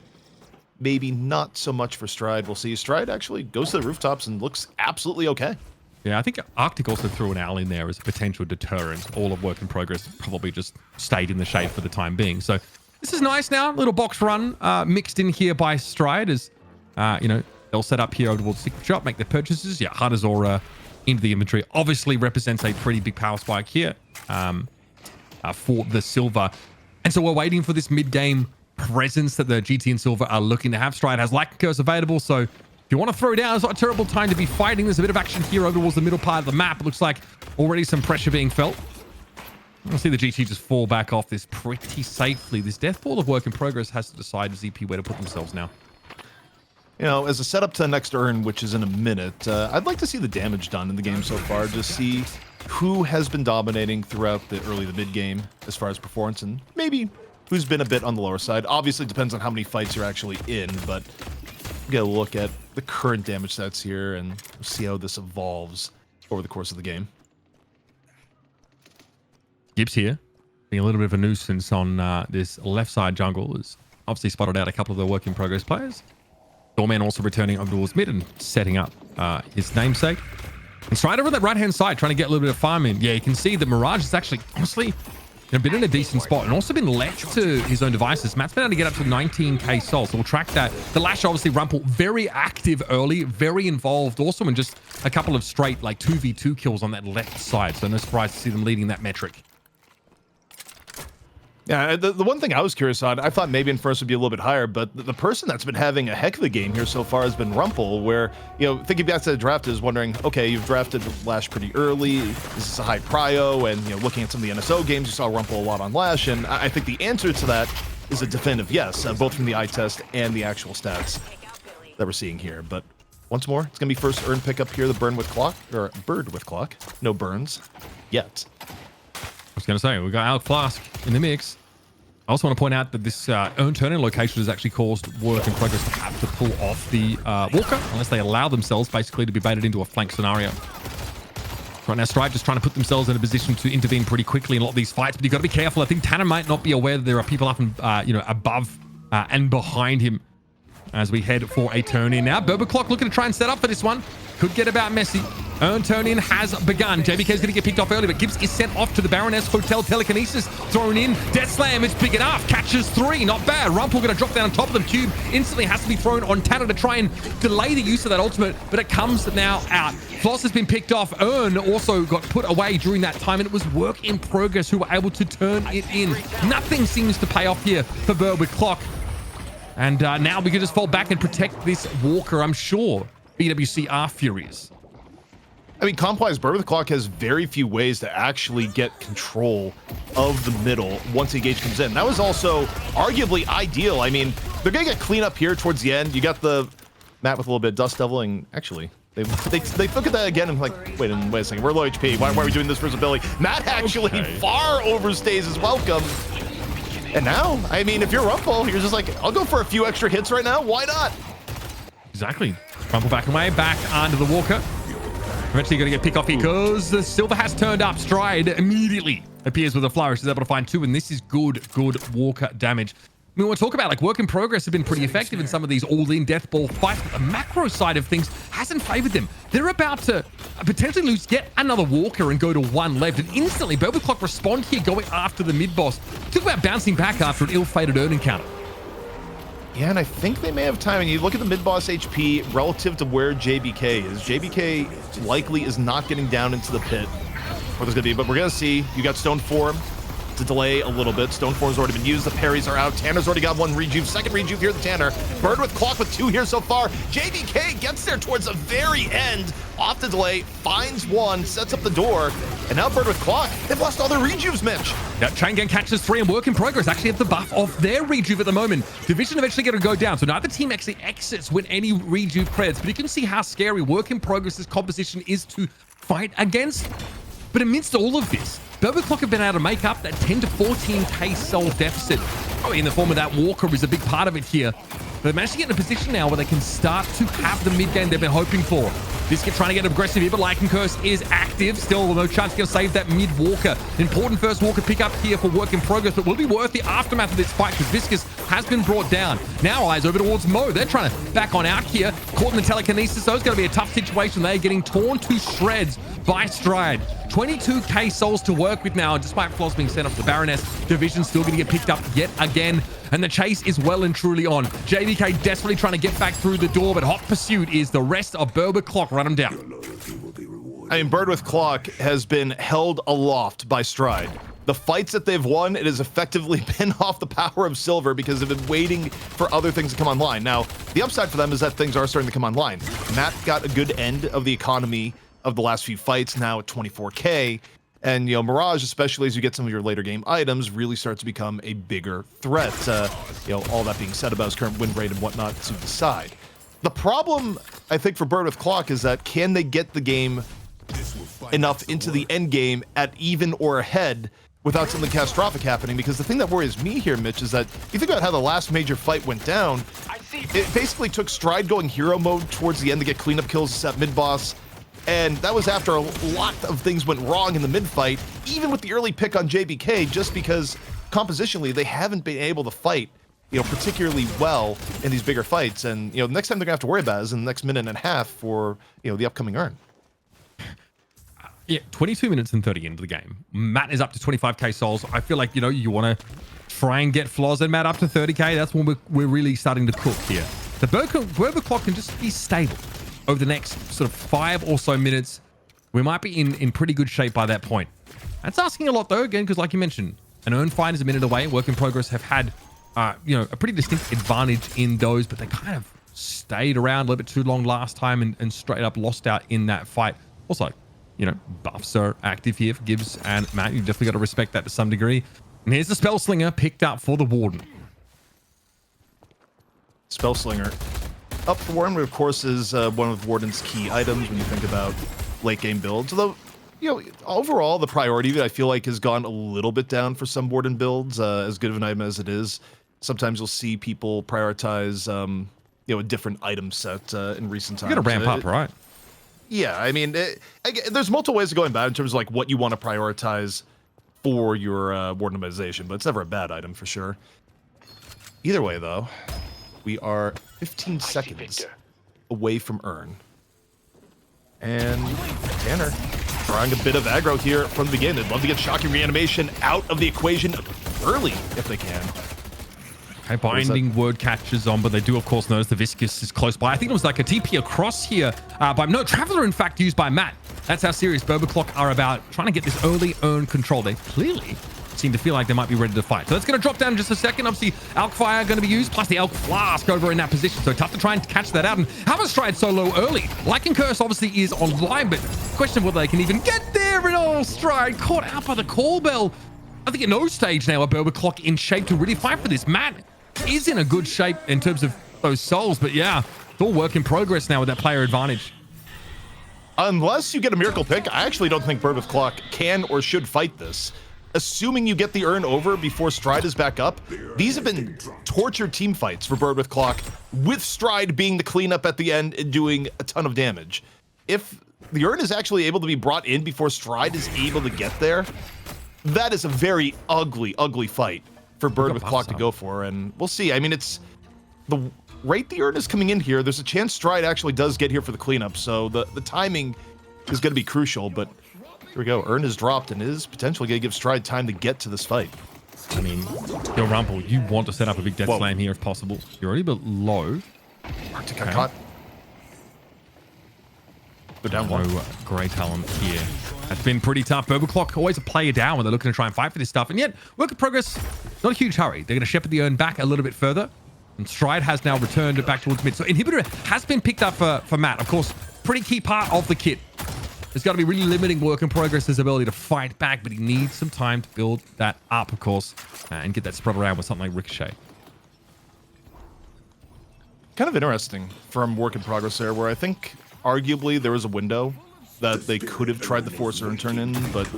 Maybe not so much for Stride. We'll see. Stride actually goes to the rooftops and looks absolutely okay. Yeah, I think Arctic also threw an owl in there as a potential deterrent. All of Work in Progress probably just stayed in the shade for the time being. So this is nice now. Little box run mixed in here by Stride as, they'll set up here over towards the secret shop, make their purchases. Yeah, Heart of Zora into the inventory. Obviously represents a pretty big power spike here for the Silver. And so we're waiting for this mid-game presence that the GT and Silver are looking to have. Stride has Light Curse available, so if you want to throw down, it's not a terrible time to be fighting. There's a bit of action here over towards the middle part of the map. It looks like already some pressure being felt. I'll see the GT just fall back off this pretty safely. This death ball of Work in Progress has to decide ZP where to put themselves now. As a setup to the next Urn, which is in a minute, I'd like to see the damage done in the game so far, just see who has been dominating throughout the early to mid game as far as performance, and maybe who's been a bit on the lower side. Obviously, it depends on how many fights you're actually in, but get a look at the current damage stats here and see how this evolves over the course of the game. Gibbs here, being a little bit of a nuisance on this left side jungle, has obviously spotted out a couple of the Work in Progress players. Doorman also returning over towards mid and setting up his namesake. And Strider on that right-hand side trying to get a little bit of farm in. Yeah, you can see that Mirage is actually, honestly, been in a decent spot and also been left to his own devices. Matt's been able to get up to 19k soul, so we'll track that. The Lash, obviously, Rumpel, very active early, very involved, also in just a couple of straight, 2v2 kills on that left side. So no surprise to see them leading that metric. Yeah, the one thing I was curious on, I thought maybe Infernus would be a little bit higher, but the person that's been having a heck of a game here so far has been Rumpel, where, thinking back to the draft is wondering, okay, you've drafted Lash pretty early, is this a high prio? And, looking at some of the NSO games, you saw Rumpel a lot on Lash, and I think the answer to that is a definitive yes, both from the eye test and the actual stats that we're seeing here. But once more, it's going to be first Urn pickup here, the Bird with Clock. No burns yet. I was going to say, we've got Alec Flask in the mix. I also want to point out that this Urn turning location has actually caused Work in Progress to have to pull off the Walker, unless they allow themselves basically to be baited into a flank scenario. Right now, Stride just trying to put themselves in a position to intervene pretty quickly in a lot of these fights, but you've got to be careful. I think Tanner might not be aware that there are people up and, above and behind him as we head for a turn-in now. Berber Clock looking to try and set up for this one. Could get about messy. Earn turn-in has begun. JBK is going to get picked off early, but Gibbs is sent off to the Baroness Hotel. Telekinesis thrown in. Death Slam is big enough. Catches 3. Not bad. Rumpel going to drop down on top of them. Cube instantly has to be thrown on Tanner to try and delay the use of that ultimate, but it comes now out. Floss has been picked off. Earn also got put away during that time, and it was work in progress who were able to turn it in. Nothing seems to pay off here for Berber Clock. And now we can just fall back and protect this Walker. I'm sure BWC are furious. I mean, comp-wise, Berber Clock has very few ways to actually get control of the middle once the engage comes in. That was also arguably ideal. I mean, they're going to get clean up here towards the end. You got the map with a little bit of dust deviling. Actually, they look at that again and like, wait a second, we're low HP. Why are we doing this versus Billy? Matt actually far overstays his welcome. And now, I mean, if you're Rumpel, you're just like, I'll go for a few extra hits right now. Why not? Exactly. Rumpel back away, back onto the Walker. Eventually going to get picked off here because the Silver has turned up. Stride immediately appears with a flourish. Is able to find 2, and this is good Walker damage. I mean, we'll talk about like work in progress have been pretty effective in some of these all-in death ball fights, but the macro side of things hasn't favored them. They're about to potentially lose yet another Walker and go to 1 left, and instantly Berber Clock respond here going after the mid-boss. Talk about bouncing back after an ill-fated Earn encounter. Yeah, and I think they may have time. And you look at the mid-boss HP relative to where JBK is. JBK likely is not getting down into the pit where there's going to be, but we're going to see. You got Stone Form to delay a little bit. Stone Form's already been used. The parries are out. Tanner's already got 1 rejuve. Second rejuve here to Tanner. Bird with Clock with 2 here so far. JBK gets there towards the very end. Off the delay, finds 1, sets up the door, and now Bird with Clock. They've lost all their rejuves, Mitch. Yeah, Chain Gang catches 3 and work in progress. Actually have the buff of their rejuve at the moment. Division eventually going to go down, so neither team actually exits with any rejuve credits, but you can see how scary work in progress's composition is to fight against. But amidst all of this, Berber Clock have been able to make up that 10 to 14k soul deficit. Oh, in the form of that Walker is a big part of it here. They've managed to get in a position now where they can start to have the mid game they've been hoping for. This kid trying to get aggressive here, but Lycan Curse is active. Still, no chance to save that mid Walker. Important first Walker pick up here for work in progress, but will be worth the aftermath of this fight because Viscous has been brought down. Now eyes over towards Mo. They're trying to back on out here. Caught in the telekinesis, so it's going to be a tough situation. They're getting torn to shreds by Stride. 22k souls to work with now, and despite Floss being sent off the Baroness, Division still going to get picked up yet again. And the chase is well and truly on. JBK desperately trying to get back through the door, but hot pursuit is the rest of Berber Clock. Run him down. I mean, Bird with Clock has been held aloft by Stride. The fights that they've won, it has effectively been off the power of Silver because they've been waiting for other things to come online. Now, the upside for them is that things are starting to come online. Matt got a good end of the economy of the last few fights, now at 24k. And, you know, Mirage, especially as you get some of your later game items, really starts to become a bigger threat. You know, all that being said about his current win rate and whatnot to the side. The problem, I think, for Bird with Clock is that can they get the game enough into the end game at even or ahead without something catastrophic happening? Because the thing that worries me here, Mitch, is that you think about how the last major fight went down, it basically took Stride going hero mode towards the end to get cleanup kills to set mid-boss. And that was after a lot of things went wrong in the mid-fight, even with the early pick on JBK, just because compositionally they haven't been able to fight, you know, particularly well in these bigger fights. And, you know, the next time they're gonna have to worry about it is in the next minute and a half for, you know, the upcoming Earn. Yeah, 22 minutes and 30 into the game. Matt is up to 25k souls. I feel like, you know, you want to try and get Floz and Matt up to 30k. That's when we're really starting to cook here. The Berber Clock can just be stable over the next sort of 5 or so minutes. We might be in pretty good shape by that point. That's asking a lot though, again, because like you mentioned, an Earn fight is a minute away. Work in progress have had, you know, a pretty distinct advantage in those, but they kind of stayed around a little bit too long last time and straight up lost out in that fight. Also, you know, buffs are active here for Gibbs and Matt. You've definitely got to respect that to some degree. And here's the Spell Slinger picked up for the Warden. Spell Slinger up for Warden, of course, is one of Warden's key items when you think about late game builds. Although, you know, overall, the priority of it, I feel like, has gone a little bit down for some Warden builds, as good of an item as it is. Sometimes you'll see people prioritize, you know, a different item set in recent times. You got to ramp up, right? Yeah, I mean, there's multiple ways of going about it in terms of like what you want to prioritize for your ward minimization, but it's never a bad item for sure. Either way, though, we are 15 seconds away from Earn. And Tanner trying a bit of aggro here from the beginning. They'd love to get Shocking Reanimation out of the equation early if they can. Okay, Binding Word catches on, but they do, of course, notice the Viscous is close by. I think it was like a TP across here by... No, Traveler, in fact, used by Matt. That's how serious Burbaclock are about trying to get this early Earn control. They clearly seem to feel like they might be ready to fight. So that's going to drop down in just a second. Obviously, Alk Fire going to be used, plus the Elk Flask over in that position. So tough to try and catch that out. And Hammer Stride so low early. Lycan Curse obviously is online, but question whether they can even get there in all Stride. Caught out by the call bell. I think at no stage now are Burbaclock in shape to really fight for this. Matt is in a good shape in terms of those souls, but yeah, it's all work in progress now with that player advantage. Unless you get a miracle pick, I actually don't think Bird with Clock can or should fight this. Assuming you get the Earn over before Stride is back up, these have been tortured team fights for Bird with Clock, with Stride being the cleanup at the end and doing a ton of damage. If the Earn is actually able to be brought in before Stride is able to get there, that is a very ugly, ugly fight for Bird with Clock to go for, and we'll see. I mean, it's the rate the Earn is coming in here, there's a chance Stride actually does get here for the cleanup, so the timing is going to be crucial, but here we go. Earn is dropped and is potentially going to give Stride time to get to this fight. I mean, Yo Rumple, you want to set up a big death slam here if possible. You're already a bit low. Arctic got caught. They're down one. No great talent here. That's been pretty tough. Burbaclock always a player down when they're looking to try and fight for this stuff. And yet, work in progress, not a huge hurry. They're going to shepherd the Earn back a little bit further. And Stride has now returned back towards mid. So Inhibitor has been picked up for Matt. Of course, pretty key part of the kit. There's got to be really limiting work in progress, his ability to fight back, but he needs some time to build that up, of course, and get that spread around with something like Ricochet. Kind of interesting from work in progress there, where I think arguably there was a window that they could have tried the Force Earn turn in, but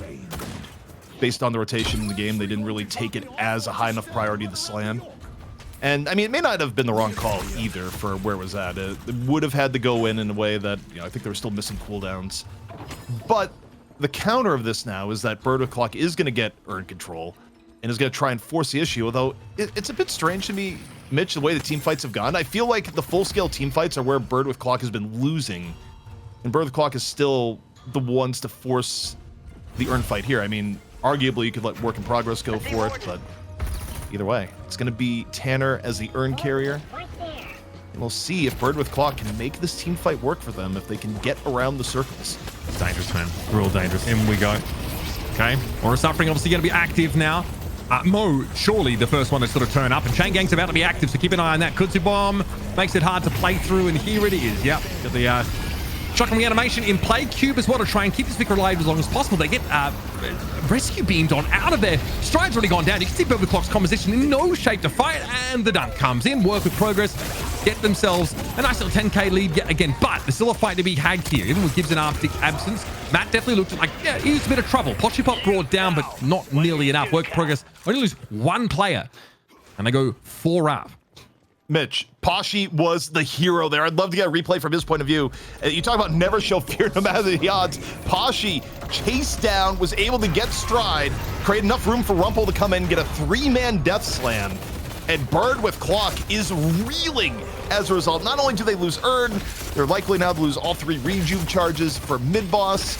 based on the rotation in the game, they didn't really take it as a high enough priority to slam. And I mean, it may not have been the wrong call either for where it was at. It would have had to go in a way that, you know, I think they were still missing cooldowns. But the counter of this now is that Bird with Clock is going to get Earn control and is going to try and force the issue, although it's a bit strange to me, Mitch, the way the team fights have gone. I feel like the full-scale team fights are where Bird with Clock has been losing, and Bird with Clock is still the ones to force the Earn fight here. I mean, arguably you could let work in progress go for it, but either way, it's going to be Tanner as the Earn carrier. And we'll see if Bird with Clock can make this team fight work for them, if they can get around the circles. Dangerous, man. Real dangerous. In we go. Okay. Aura Suffering obviously going to be active now. Mo, surely the first one to sort of turn up. And Chain Gang's about to be active, so keep an eye on that. Kudzu Bomb makes it hard to play through, and here it is. Yep. Got the Shocking Reanimation in play. Cube as well to try and keep this Vicar alive as long as possible. They get rescue beamed on out of there. Stride's already gone down. You can see Bird with Clock's composition in no shape to fight, and the dunk comes in. Work with progress. Get themselves a nice little 10k lead yet again, but there's still a fight to be had here. Even with Gibbs and Arctic absence, Matt definitely looked like, yeah, he was a bit of trouble. Potchy Pop brought down, but not nearly enough. Work in progress. Only lose one player, and they go 4 up. Mitch, Poshy was the hero there. I'd love to get a replay from his point of view. You talk about never show fear no matter the odds. Poshy chased down, was able to get Stride, create enough room for Rumple to come in and get a 3-man death slam. And Bird with Clock is reeling as a result. Not only do they lose Earn, they're likely now to lose all 3 rejuve charges for mid-boss.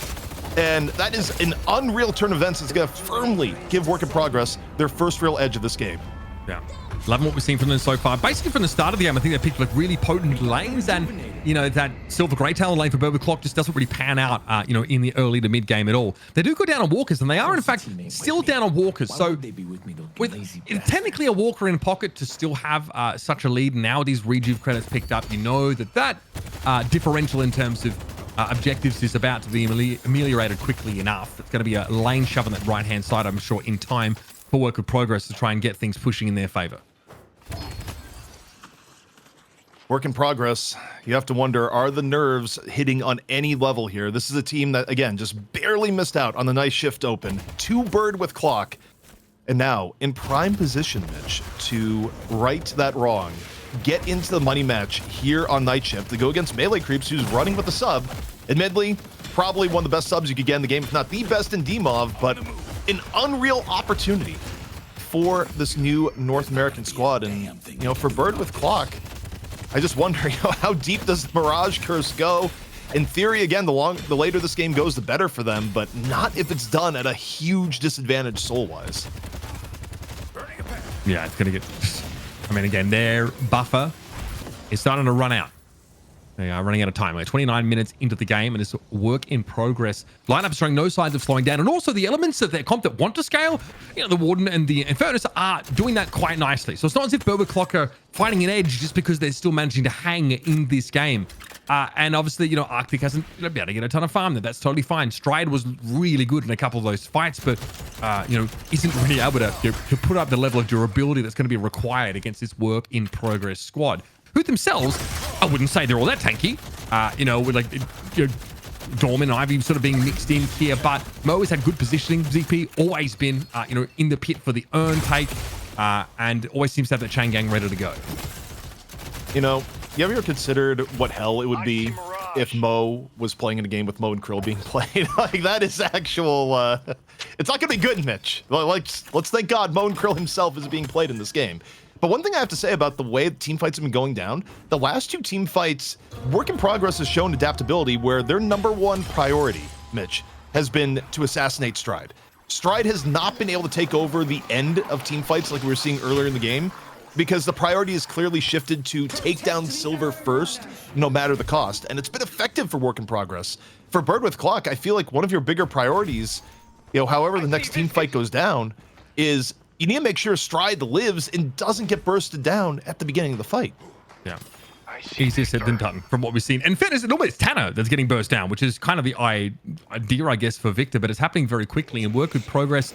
And that is an unreal turn of events that's going to firmly give Work in Progress their first real edge of this game. Yeah. Loving what we've seen from them so far. Basically, from the start of the game, I think they picked like really potent lanes, and you know that Silver Grey Talon lane for Bird with Clock just doesn't really pan out, you know, in the early to mid game at all. They do go down on walkers, and they are in fact still down on walkers. So with technically a walker in pocket to still have such a lead, now these rejuve credits picked up, you know that differential in terms of objectives is about to be ameliorated quickly enough. It's going to be a lane shove on that right hand side, I'm sure, in time for Work with Progress to try and get things pushing in their favor. Work in progress. You have to wonder, are the nerves hitting on any level here? This is a team that, again, just barely missed out on the nice shift open. 2 Bird with Clock. And now in prime position, Mitch, to right that wrong. Get into the money match here on Night Shift to go against Melee Creeps, who's running with the sub. Admittedly, probably one of the best subs you could get in the game, if not the best in DMOV, but an unreal opportunity for this new North American squad. And, you know, for Bird with Clock, I just wonder, you know, how deep does the Mirage Curse go? In theory, again, the later this game goes, the better for them, but not if it's done at a huge disadvantage soul-wise. Yeah, it's going to get... I mean, again, their buffer is starting to run out. They are running out of time. Like 29 minutes into the game, and it's work in progress. Lineup showing no signs of slowing down, and also the elements of their comp that want to scale, you know, the Warden and the Infernus are doing that quite nicely. So it's not as if Bird with Clock are finding an edge just because they're still managing to hang in this game. And obviously, you know, Arctic hasn't been able to get a ton of farm there. That's totally fine. Stride was really good in a couple of those fights, but, you know, isn't really able to put up the level of durability that's going to be required against this work in progress squad, who themselves, I wouldn't say they're all that tanky. You know, with like, you know, Dorman and Ivy sort of being mixed in here, but Mo has had good positioning. ZP always been, you know, in the pit for the earn take, and always seems to have that chain gang ready to go. You know, you ever considered what hell it would be if Mo was playing in a game with Mo and Krill being played? Like, that is actual, it's not gonna be good, Mitch. Like, let's thank God Mo and Krill himself is being played in this game. But one thing I have to say about the way team fights have been going down, the last two team fights, Work in Progress has shown adaptability where their #1 priority, Mitch, has been to assassinate Stride. Stride has not been able to take over the end of team fights like we were seeing earlier in the game, because the priority is clearly shifted to take down Silver first, no matter the cost. And it's been effective for Work in Progress. For Bird with Clock, I feel like one of your bigger priorities, you know, however the next team fight goes down, is you need to make sure Stride lives and doesn't get bursted down at the beginning of the fight. Yeah. Easier said than done from what we've seen. And fairness, normally it's Tanner that's getting burst down, which is kind of the idea, I guess, for Victor, but it's happening very quickly, and Work in Progress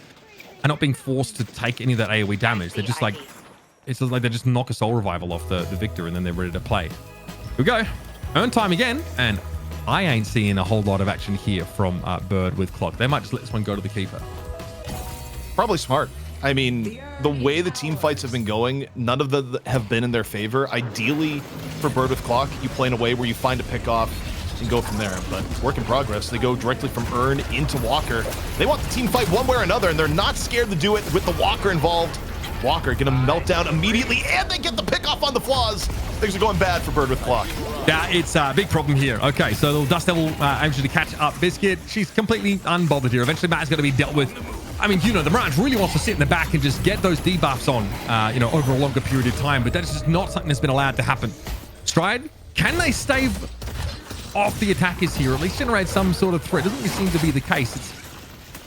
are not being forced to take any of that AoE damage. They're just like, it's like they just knock a soul revival off the Victor, and then they're ready to play. Here we go. Earn time again, and I ain't seeing a whole lot of action here from Bird with Clock. They might just let this one go to the keeper. Probably smart. I mean, the way the team fights have been going, none of them have been in their favor. Ideally, for Bird with Clock, you play in a way where you find a pick off and go from there. But Work in Progress, they go directly from Earn into Walker. They want the team fight one way or another, and they're not scared to do it with the Walker involved. Walker gonna melt down immediately, and they get the pick off on the flaws. Things are going bad for Bird with Clock. Yeah, it's a big problem here. Okay, so the Dust Devil aims to catch up Biscuit. She's completely unbothered here. Eventually, Matt is going to be dealt with. I mean, you know, the Mirage really wants to sit in the back and just get those debuffs on, you know, over a longer period of time, but that's just not something that's been allowed to happen. Stride, can they stave off the attackers here, or at least generate some sort of threat? Doesn't really seem to be the case. It's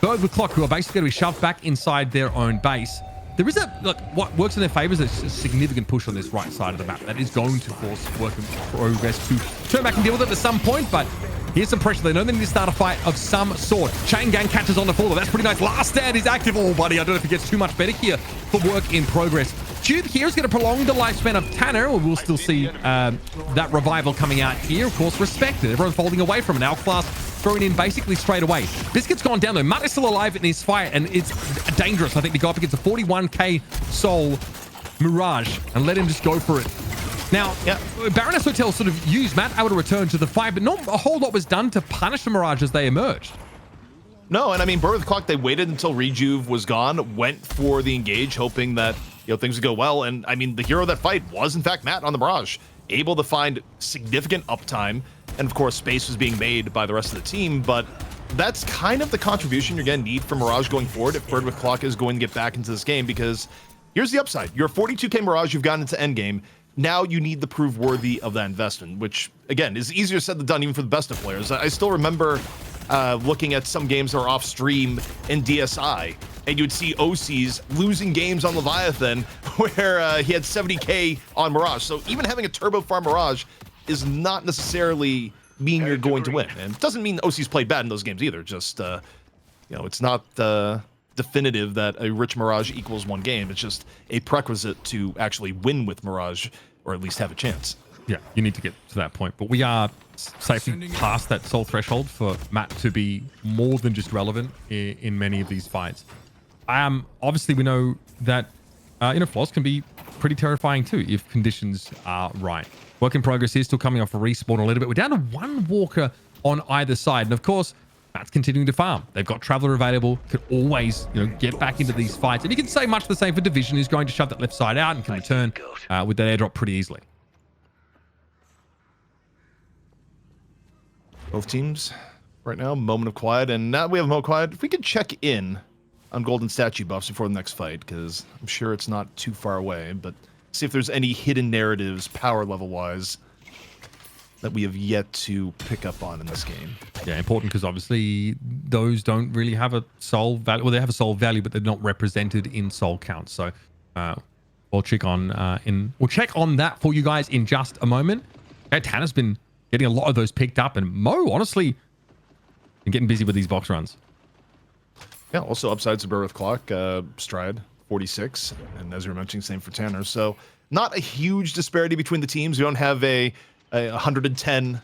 Bird with Clock who are basically going to be shoved back inside their own base. There is a, look, what works in their favor is a significant push on this right side of the map. That is going to force Work in Progress to turn back and deal with it at some point, but here's some pressure. They know they need to start a fight of some sort. Chain Gang catches on the fall. That's pretty nice. Last Stand is active. Oh, buddy, I don't know if it gets too much better here for Work in Progress. Tube here is going to prolong the lifespan of Tanner, or we'll still see that revival coming out here. Of course, respected. Everyone's folding away from an outclass, throwing in basically straight away. Biscuit's gone down though. Mutt is still alive in this fight, and it's dangerous, I think, to go up against a 41k soul Mirage and let him just go for it. Now, Baroness Hotel sort of used Matt able to return to the fight, but not a whole lot was done to punish the Mirage as they emerged. No, and I mean, Bird with Clock, they waited until Rejuve was gone, went for the engage, hoping that, you know, things would go well. And I mean, the hero of that fight was, in fact, Matt on the Mirage, able to find significant uptime. And of course, space was being made by the rest of the team, but that's kind of the contribution you're going to need from Mirage going forward if Bird with Clock is going to get back into this game, because here's the upside. You're 42k Mirage, you've gotten into endgame. Now you need to prove worthy of that investment, which, again, is easier said than done even for the best of players. I still remember looking at some games that are off stream in DSI, and you would see OCs losing games on Leviathan where he had 70k on Mirage. So even having a turbo farm Mirage is not necessarily mean you're going to win. And it doesn't mean OCs played bad in those games either. Just, you know, it's not definitive that a rich Mirage equals one game. It's just a prerequisite to actually win with Mirage, or at least have a chance. Yeah, you need to get to that point. But we are safely past that soul threshold for Matt to be more than just relevant in many of these fights. Obviously, we know that, you know, flaws can be pretty terrifying too if conditions are right. Work in Progress is still coming off a respawn a little bit. We're down to one Walker on either side. And of course, Matt's continuing to farm. They've got Traveler available, could always, get back into these fights. And you can say much the same for Division, who's going to shove that left side out and can return with that airdrop pretty easily. Both teams right now, moment of quiet. And now we have a moment of quiet. If we could check in on golden statue buffs before the next fight, because I'm sure it's not too far away, but see if there's any hidden narratives power level wise that we have yet to pick up on in this game. Yeah, important, because obviously those don't really have a soul value. Well, they have a soul value, but they're not represented in soul counts. So we'll check on that for you guys in just a moment. Okay, Tanner's been getting a lot of those picked up, and Mo, honestly, been getting busy with these box runs. Yeah, also upsides to Burr with Clock, Stride 46, and as you were mentioning, same for Tanner. So not a huge disparity between the teams. We don't have a 110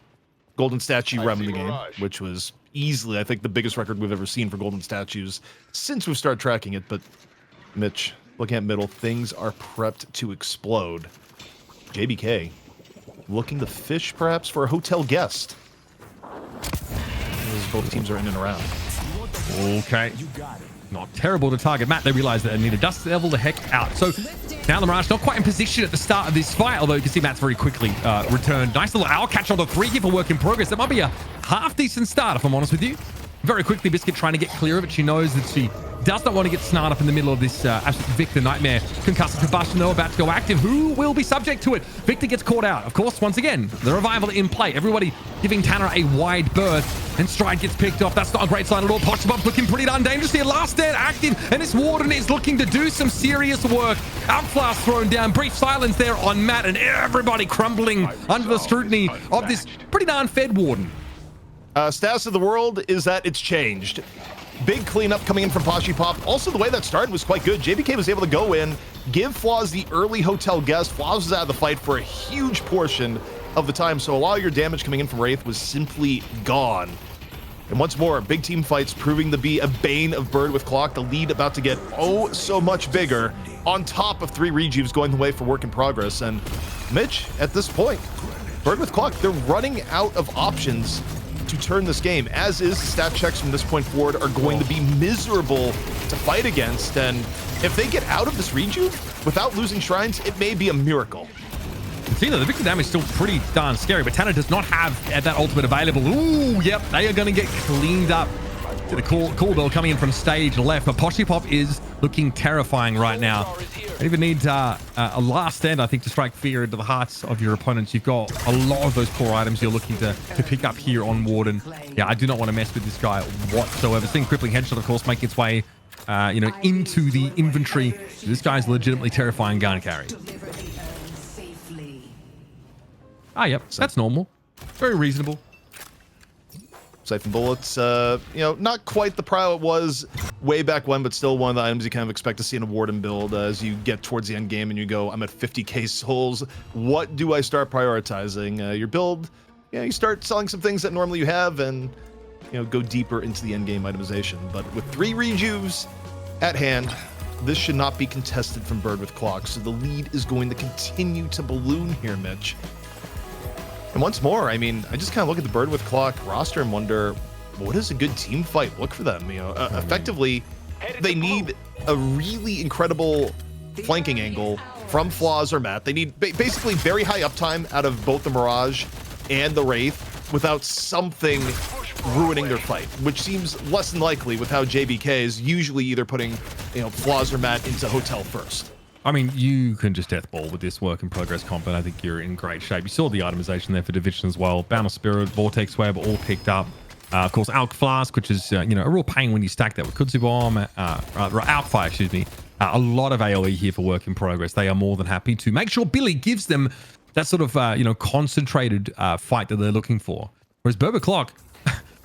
golden statue run in the game, which was easily, I think, the biggest record we've ever seen for golden statues since we've started tracking it. But Mitch, looking at middle, things are prepped to explode. JBK looking to fish perhaps for a hotel guest, as both teams are in and around. Okay. Not terrible to target Matt. They realize that they need to dust level the heck out. So now the Mirage not quite in position at the start of this fight, although you can see Matt's very quickly returned. Nice little owl catch on the 3 here for work in progress. That might be a half decent start, if I'm honest with you. Very quickly, Biscuit trying to get clear of it. She knows that she does not want to get snarled up in the middle of this absolute Victor nightmare. Concussive combustion, though, about to go active. Who will be subject to it? Victor gets caught out. Of course, once again, the revival in play. Everybody giving Tanner a wide berth, and Stride gets picked off. That's not a great sign at all. Poshbob's looking pretty darn dangerous here. Last stand active, and this Warden is looking to do some serious work. Outflask thrown down. Brief silence there on Matt, and everybody crumbling under the scrutiny of this pretty darn fed Warden. Status of the world is that it's changed. Big cleanup coming in from Poshy Pop. Also, the way that started was quite good. JBK was able to go in, give Flaws the early hotel guest. Flaws was out of the fight for a huge portion of the time, so a lot of your damage coming in from Wraith was simply gone. And once more, big team fights proving to be a bane of Bird with Clock. The lead about to get oh so much bigger, on top of 3 rejuves going the way for work in progress. And Mitch, at this point, Bird with Clock, they're running out of options to turn this game, as is stat checks from this point forward are going to be miserable to fight against. And if they get out of this rejuve without losing shrines, it may be a miracle. See, the Victor damage is still pretty darn scary, but Tanner does not have that ultimate available. Ooh, yep, they are going to get cleaned up. The call bell coming in from stage left, but Poshy Pop is looking terrifying right now. They even need a last stand, I think, to strike fear into the hearts of your opponents. You've got a lot of those core items you're looking to pick up here on Warden. Yeah, I do not want to mess with this guy whatsoever. Seeing Crippling Headshot, of course, make its way, into the inventory. This guy's legitimately terrifying gun carry. Ah, yep, that's normal. Very reasonable. Siphon Bullets, not quite the prow it was way back when, but still one of the items you kind of expect to see in a Warden build as you get towards the end game and you go, I'm at 50k souls. What do I start prioritizing? Your build, you start selling some things that normally you have and, go deeper into the end game itemization. But with 3 rejuves at hand, this should not be contested from Bird with Clock. So the lead is going to continue to balloon here, Mitch. And once more, I mean, I just kind of look at the Bird with Clock roster and wonder, what does a good team fight look for them? Effectively, they need a really incredible flanking angle from Flaws or Matt. They need basically very high uptime out of both the Mirage and the Wraith without something ruining their fight, which seems less than likely with how JBK is usually either putting, Flaws or Matt into hotel first. I mean, you can just death ball with this work in progress comp, and I think you're in great shape. You saw the itemization there for Division as well. Bound of Spirit, Vortex Web, all picked up. Of course, Alk Flask, which is, a real pain when you stack that with Kudzu Bomb, Alk Fire, excuse me. A lot of AoE here for work in progress. They are more than happy to make sure Billy gives them that sort of, concentrated fight that they're looking for. Whereas Berber Clock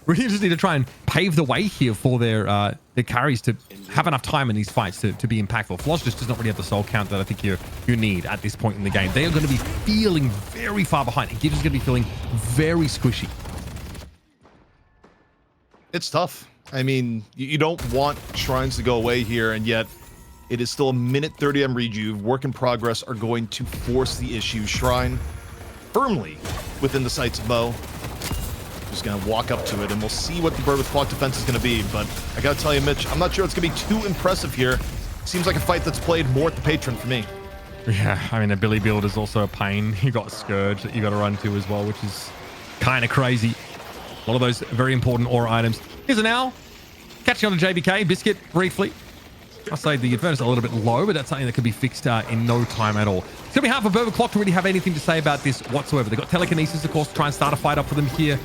really just need to try and pave the way here for their carries to have enough time in these fights to be impactful. Floss just does not really have the soul count that I think you need at this point in the game. They are going to be feeling very far behind, and Gibbs is going to be feeling very squishy. It's tough. I mean, you don't want shrines to go away here, and yet it is still a minute 30 on rejuve. Work in progress are going to force the issue. Shrine firmly within the sights of Mo. just going to walk up to it, and we'll see what the Bird with Clock defense is going to be. But I got to tell you, Mitch, I'm not sure it's going to be too impressive here. Seems like a fight that's played more at the Patron for me. Yeah, I mean, the Billy build is also a pain. You got Scourge that you got to run to as well, which is kind of crazy. A lot of those very important aura items. Here's an owl. Catching on to JBK. Biscuit, briefly. I'll say the Inferno's a little bit low, but that's something that could be fixed in no time at all. It's going to be hard for Bird with Clock to really have anything to say about this whatsoever. They've got telekinesis, of course, to try and start a fight up for them here.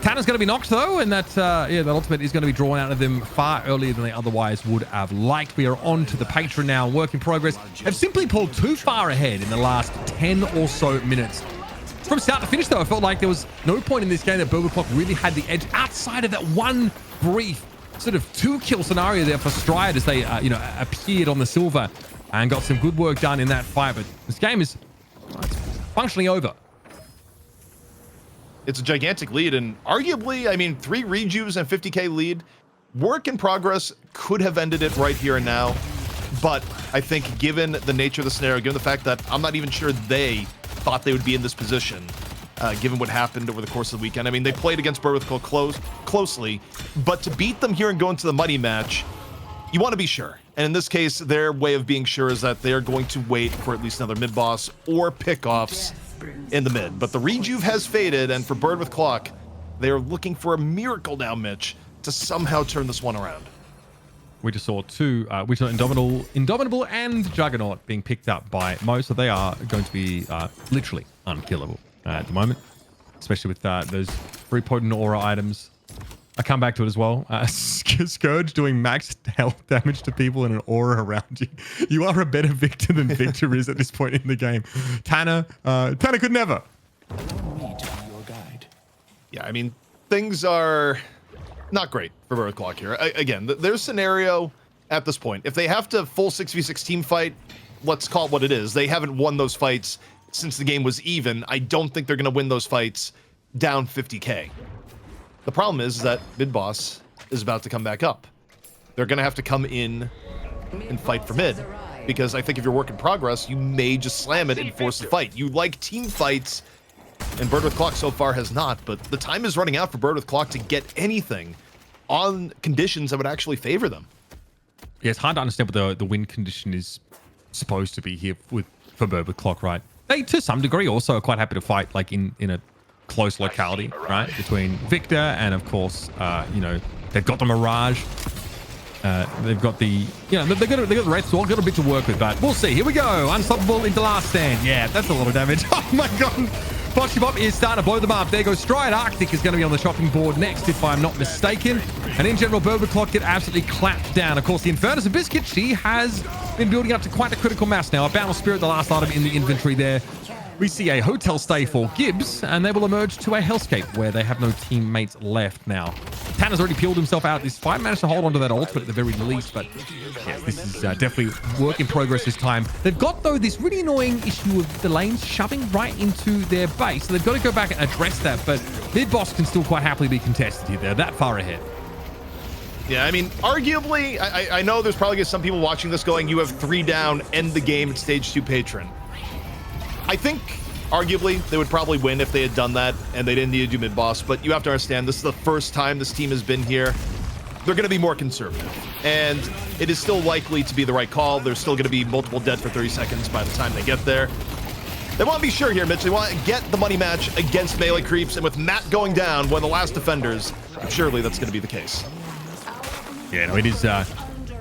Tanner's going to be knocked, though, and that ultimate is going to be drawn out of them far earlier than they otherwise would have liked. We are on to the Patron now, work in progress. They've simply pulled too far ahead in the last 10 or so minutes. From start to finish, though, I felt like there was no point in this game that Bird with Clock really had the edge outside of that one brief sort of 2-kill scenario there for Stride as they, appeared on the silver and got some good work done in that fight. But this game is functionally over. It's a gigantic lead, and arguably, I mean, 3 rejuves and 50k lead. Work in progress could have ended it right here and now. But I think given the nature of the scenario, given the fact that I'm not even sure they thought they would be in this position, given what happened over the course of the weekend. I mean, they played against Bird with Cloak closely, but to beat them here and go into the money match, you want to be sure. And in this case, their way of being sure is that they're going to wait for at least another mid-boss or pickoffs in the mid. But the rejuve has faded, and for Bird with Clock, they are looking for a miracle now, Mitch, to somehow turn this one around. We just saw two, we saw Indomitable and Juggernaut being picked up by Mo, so they are going to be literally unkillable at the moment, especially with those very potent aura items. I come back to it as well. Scourge doing max health damage to people in an aura around you. You are a better victor than Victor is at this point in the game. Tanner could never. Yeah, I mean, things are not great for Bird with Clock here. Again, their scenario at this point, if they have to full 6v6 team fight, let's call it what it is. They haven't won those fights since the game was even. I don't think they're going to win those fights down 50k. The problem is that mid boss is about to come back up. They're going to have to come in and fight for mid, because I think if you're work in progress, you may just slam it and force the fight. You like team fights, and Bird with Clock so far has not, but the time is running out for Bird with Clock to get anything on conditions that would actually favor them. Yeah, it's hard to understand what the win condition is supposed to be here for Bird with Clock, right? They, to some degree, also are quite happy to fight like in a close locality, right? Between Victor and, of course, they've got the Mirage. They've got the, they've got the Red Sword, got a bit to work with, but we'll see. Here we go. Unstoppable into last stand. Yeah, that's a lot of damage. Oh my God. Bocce Bop is starting to blow them up. There goes Stride. Arctic is going to be on the chopping board next, if I'm not mistaken. And in general, Bird with Clock get absolutely clapped down. Of course, the Infernus of Biscuit, she has been building up to quite a critical mass now. A Boundless Spirit, the last item in the inventory there. We see a hotel stay for Gibbs, and they will emerge to a hellscape where they have no teammates left now. Tanner's already peeled himself out this fight, managed to hold onto that ultimate at the very least, but yeah, this is definitely work in progress this time. They've got, though, this really annoying issue of the lanes shoving right into their base, so they've got to go back and address that, but mid-boss can still quite happily be contested here. They're that far ahead. Yeah, I mean, arguably, I know there's probably some people watching this going, you have 3 down, end the game at stage 2 Patron. I think, arguably, they would probably win if they had done that and they didn't need to do mid-boss, but you have to understand, this is the first time this team has been here. They're going to be more conservative, and it is still likely to be the right call. There's still going to be multiple dead for 30 seconds by the time they get there. They want to be sure here, Mitch. They want to get the money match against melee creeps, and with Matt going down, one of the last defenders, surely that's going to be the case. Yeah, no,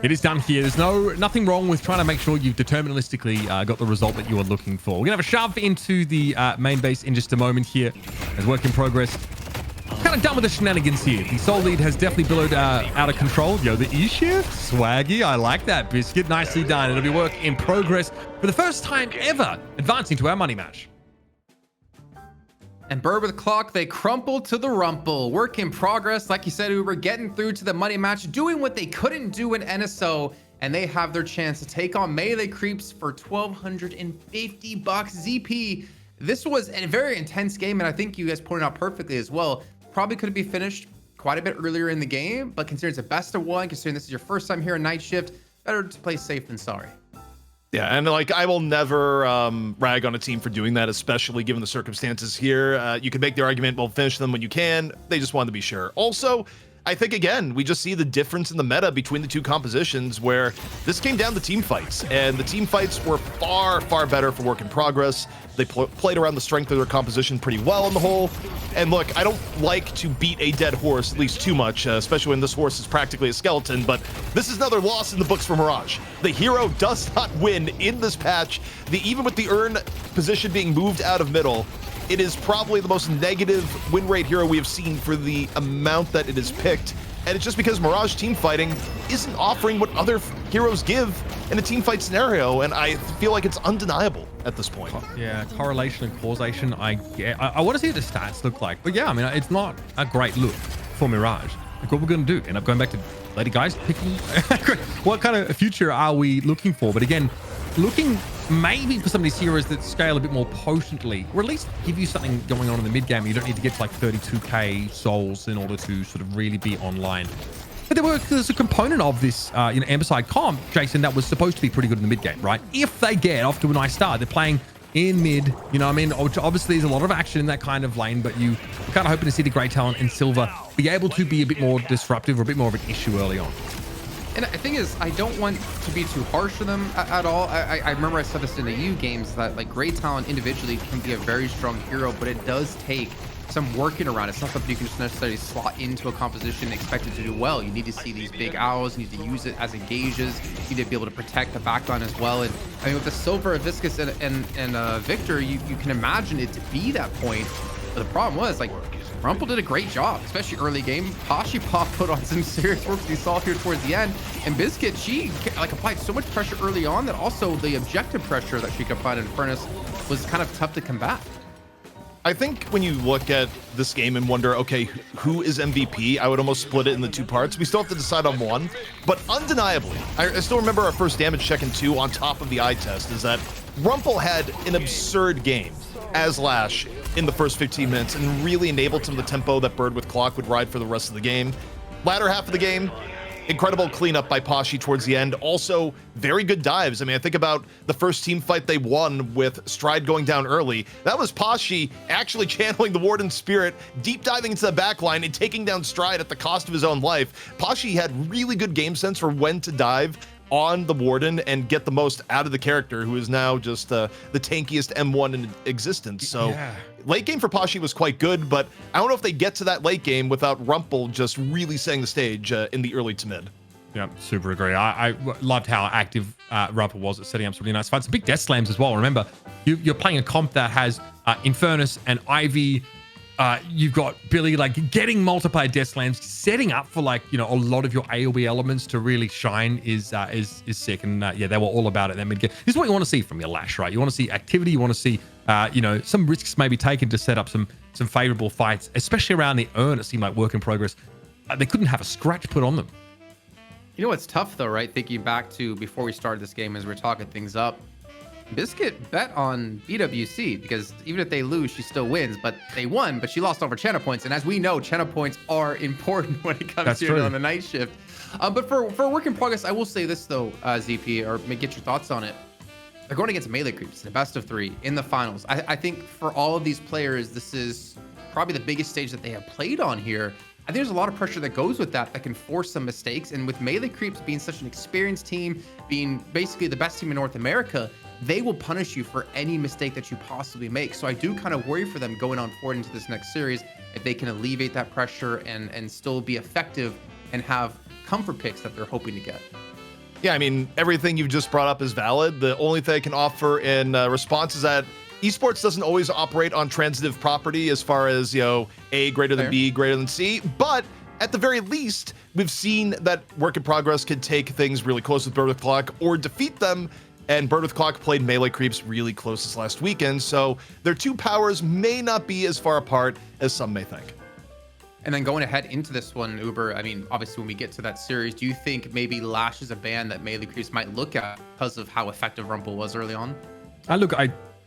it is done here. There's nothing wrong with trying to make sure you've deterministically got the result that you are looking for. We're going to have a shove into the main base in just a moment here as work in progress. Kind of done with the shenanigans here. The Soul Lead has definitely billowed out of control. Yo, the E-shift. Swaggy. I like that, Biscuit. Nicely done. It'll be work in progress for the first time ever advancing to our money match. And Bird with Clock, they crumple to the rumple. Work in progress. Like you said, Uber getting through to the money match, doing what they couldn't do in NSO, and they have their chance to take on melee creeps for $1,250 ZP. This was a very intense game, and I think you guys pointed out perfectly as well. Probably could be finished quite a bit earlier in the game, but considering it's a best of one, considering this is your first time here in Night Shift, better to play safe than sorry. Yeah, and like I will never rag on a team for doing that, especially given the circumstances here. You can make the argument, well, finish them when you can. They just wanted to be sure. Also, I think, again, we just see the difference in the meta between the two compositions where this came down to team fights, and the team fights were far, far better for Work in Progress. They played around the strength of their composition pretty well on the whole. And look, I don't like to beat a dead horse, at least too much, especially when this horse is practically a skeleton, but this is another loss in the books for Mirage. The hero does not win in this patch. Even with the urn position being moved out of middle, it is probably the most negative win rate hero we have seen for the amount that it is picked. And it's just because Mirage team fighting isn't offering what other heroes give in a team fight scenario. And I feel like it's undeniable at this point. Yeah, correlation and causation, I want to see what the stats look like. But yeah, I mean, it's not a great look for Mirage. Like, what we're going to do? End up going back to Lady Guys picking? What kind of future are we looking for? But again, looking maybe for some of these heroes that scale a bit more potently, or at least give you something going on in the mid game. You don't need to get to like 32k souls in order to sort of really be online. But there's a component of this, Amberside comp, Jason, that was supposed to be pretty good in the mid game, right? If they get off to a nice start, they're playing in mid, you know what I mean? Obviously, there's a lot of action in that kind of lane, but you're kind of hoping to see the Great Talent and Silver be able to be a bit more disruptive or a bit more of an issue early on. And the thing is, I don't want to be too harsh to them at all. I remember I said this in the U games that like Great Talent individually can be a very strong hero, but it does take some working around. It's not something you can just necessarily slot into a composition and expect it to do well. You need to see these big owls, you need to use it as engages, you need to be able to protect the backline as well. And I mean, with the Silver, Viscus, and Victor, you can imagine it to be that point. But the problem was, like, Rumple did a great job, especially early game. Pop put on some serious work we saw here towards the end. And Biscuit, she like applied so much pressure early on that also the objective pressure that she could find in Furnace was kind of tough to combat. I think when you look at this game and wonder, okay, who is MVP? I would almost split it into two parts. We still have to decide on one, but undeniably, I still remember our first damage check in 2 on top of the eye test is that Rumple had an absurd game as Lash in the first 15 minutes and really enabled some of the tempo that Bird with Clock would ride for the rest of the game. Latter half of the game, incredible cleanup by Pashi towards the end. Also, very good dives. I mean, I think about the first team fight they won with Stride going down early. That was Pashi actually channeling the Warden spirit, deep diving into the backline and taking down Stride at the cost of his own life. Pashi had really good game sense for when to dive on the Warden and get the most out of the character, who is now just the tankiest M1 in existence. So yeah. Late game for Pashi was quite good, but I don't know if they get to that late game without Rumple just really setting the stage in the early to mid. Yeah, super agree. I loved how active Rumple was at setting up some really nice fights. Big death slams as well. Remember, you're playing a comp that has Infernus and Ivy. You've got Billy like getting multiplier death slams, setting up for like, you know, a lot of your AoE elements to really shine is sick. And yeah, they were all about it. That mid game. This is what you want to see from your Lash, right? You want to see activity. You want to see, some risks maybe taken to set up some favorable fights, especially around the urn. It seemed like Work in Progress. They couldn't have a scratch put on them. You know what's tough though, right? Thinking back to before we started this game as we're talking things up, Biscuit bet on BWC because even if they lose, she still wins. But they won, but she lost over Chena points. And as we know, Chena points are important when it comes to on the night shift. But for Work in Progress, I will say this though, ZP, or get your thoughts on it. They're going against melee creeps in the best of 3 in the finals. I think for all of these players, this is probably the biggest stage that they have played on here. I think there's a lot of pressure that goes with that can force some mistakes. And with melee creeps being such an experienced team, being basically the best team in North America, they will punish you for any mistake that you possibly make. So I do kind of worry for them going on forward into this next series, if they can alleviate that pressure and still be effective and have comfort picks that they're hoping to get. Yeah, I mean, everything you've just brought up is valid. The only thing I can offer in response is that esports doesn't always operate on transitive property as far as, A greater than B greater than C, but at the very least, we've seen that Work in Progress can take things really close with Bird with Clock or defeat them. And Bird with Clock played melee creeps really close this last weekend, so their two powers may not be as far apart as some may think. And then going ahead into this one, Uber, I mean, obviously when we get to that series, do you think maybe Lash is a ban that melee creeps might look at because of how effective Rumple was early on?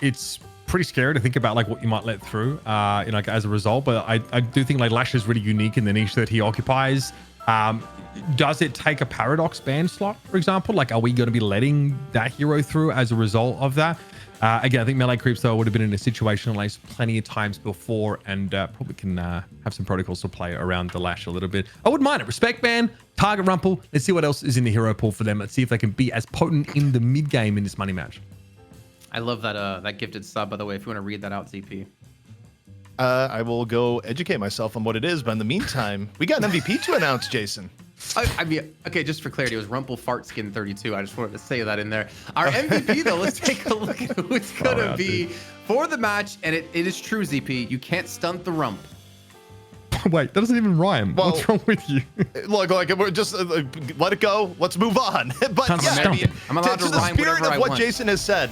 It's pretty scary to think about like what you might let through, as a result. But I do think like Lash is really unique in the niche that he occupies. Does it take a Paradox ban slot, for example? Like, are we going to be letting that hero through as a result of that? Again, I think melee creeps, though, would have been in a situation at least plenty of times before, and probably can have some protocols to play around the Lash a little bit. I wouldn't mind it. Respect ban, target Rumple. Let's see what else is in the hero pool for them. Let's see if they can be as potent in the mid game in this money match. I love that that gifted sub, by the way, if you want to read that out, ZP. I will go educate myself on what it is, but in the meantime, we got an MVP to announce, Jason. I mean, okay, just for clarity, it was Rumple Fart Skin 32. I just wanted to say that in there. Our MVP, though, let's take a look at who it's going to be for the match. And it is true, ZP. You can't stunt the rump. Wait, that doesn't even rhyme. Well, what's wrong with you? Look, like we're just let it go. Let's move on. But yeah, I mean, I'm allowed to the rhyme spirit whatever of I what want. Jason has said.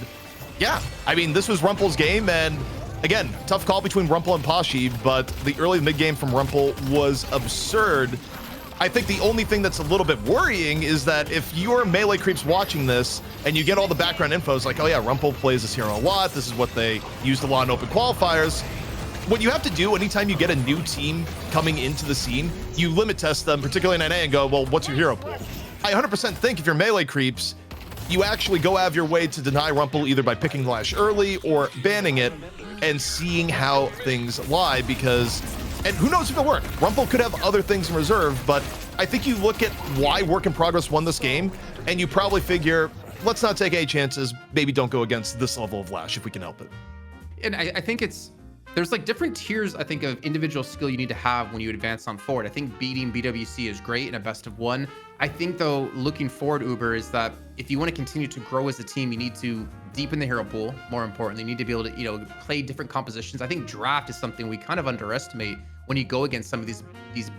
Yeah, I mean, this was Rumple's game, and again, tough call between Rumple and Pashi, but the early mid game from Rumple was absurd. I think the only thing that's a little bit worrying is that if you're melee creeps watching this and you get all the background info, it's like, oh yeah, Rumple plays this hero a lot. This is what they used a lot in open qualifiers. What you have to do anytime you get a new team coming into the scene, you limit test them, particularly in NA, and go, well, what's your hero pool? I 100% think if you're melee creeps, you actually go out of your way to deny Rumple either by picking Lash early or banning it and seeing how things lie, because, and who knows if it'll work. Rumple could have other things in reserve, but I think you look at why Work in Progress won this game, and you probably figure, let's not take any chances, maybe don't go against this level of Lash if we can help it. And I think there's like different tiers, I think, of individual skill you need to have when you advance on forward. I think beating BWC is great in a best of one. I think, though, looking forward, Uber, is that if you want to continue to grow as a team, you need to deepen the hero pool. More importantly, you need to be able to, play different compositions. I think draft is something we kind of underestimate when you go against some of these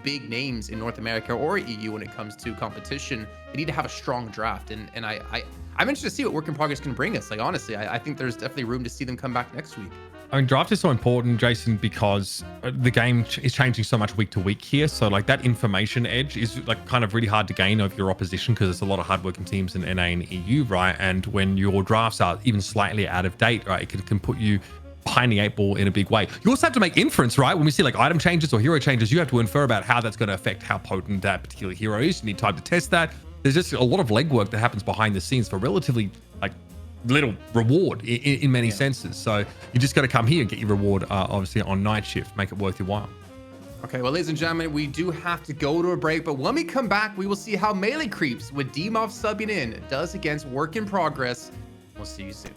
big names in North America or EU when it comes to competition. You need to have a strong draft. And I'm interested to see what Work in Progress can bring us. Like, honestly, I think there's definitely room to see them come back next week. I mean, draft is so important, Jason, because the game is changing so much week to week here. So like that information edge is like kind of really hard to gain over your opposition because there's a lot of hardworking teams in NA and EU, right? And when your drafts are even slightly out of date, right, it can put you behind the 8 ball in a big way. You also have to make inference, right? When we see like item changes or hero changes, you have to infer about how that's going to affect how potent that particular hero is. You need time to test that. There's just a lot of legwork that happens behind the scenes for relatively like little reward in many senses. So you just got to come here and get your reward, obviously on night shift, make it worth your while. Okay, well, ladies and gentlemen, we do have to go to a break, but when we come back, we will see how Melee Creeps with DMOF subbing in does against Work in Progress. We'll see you soon.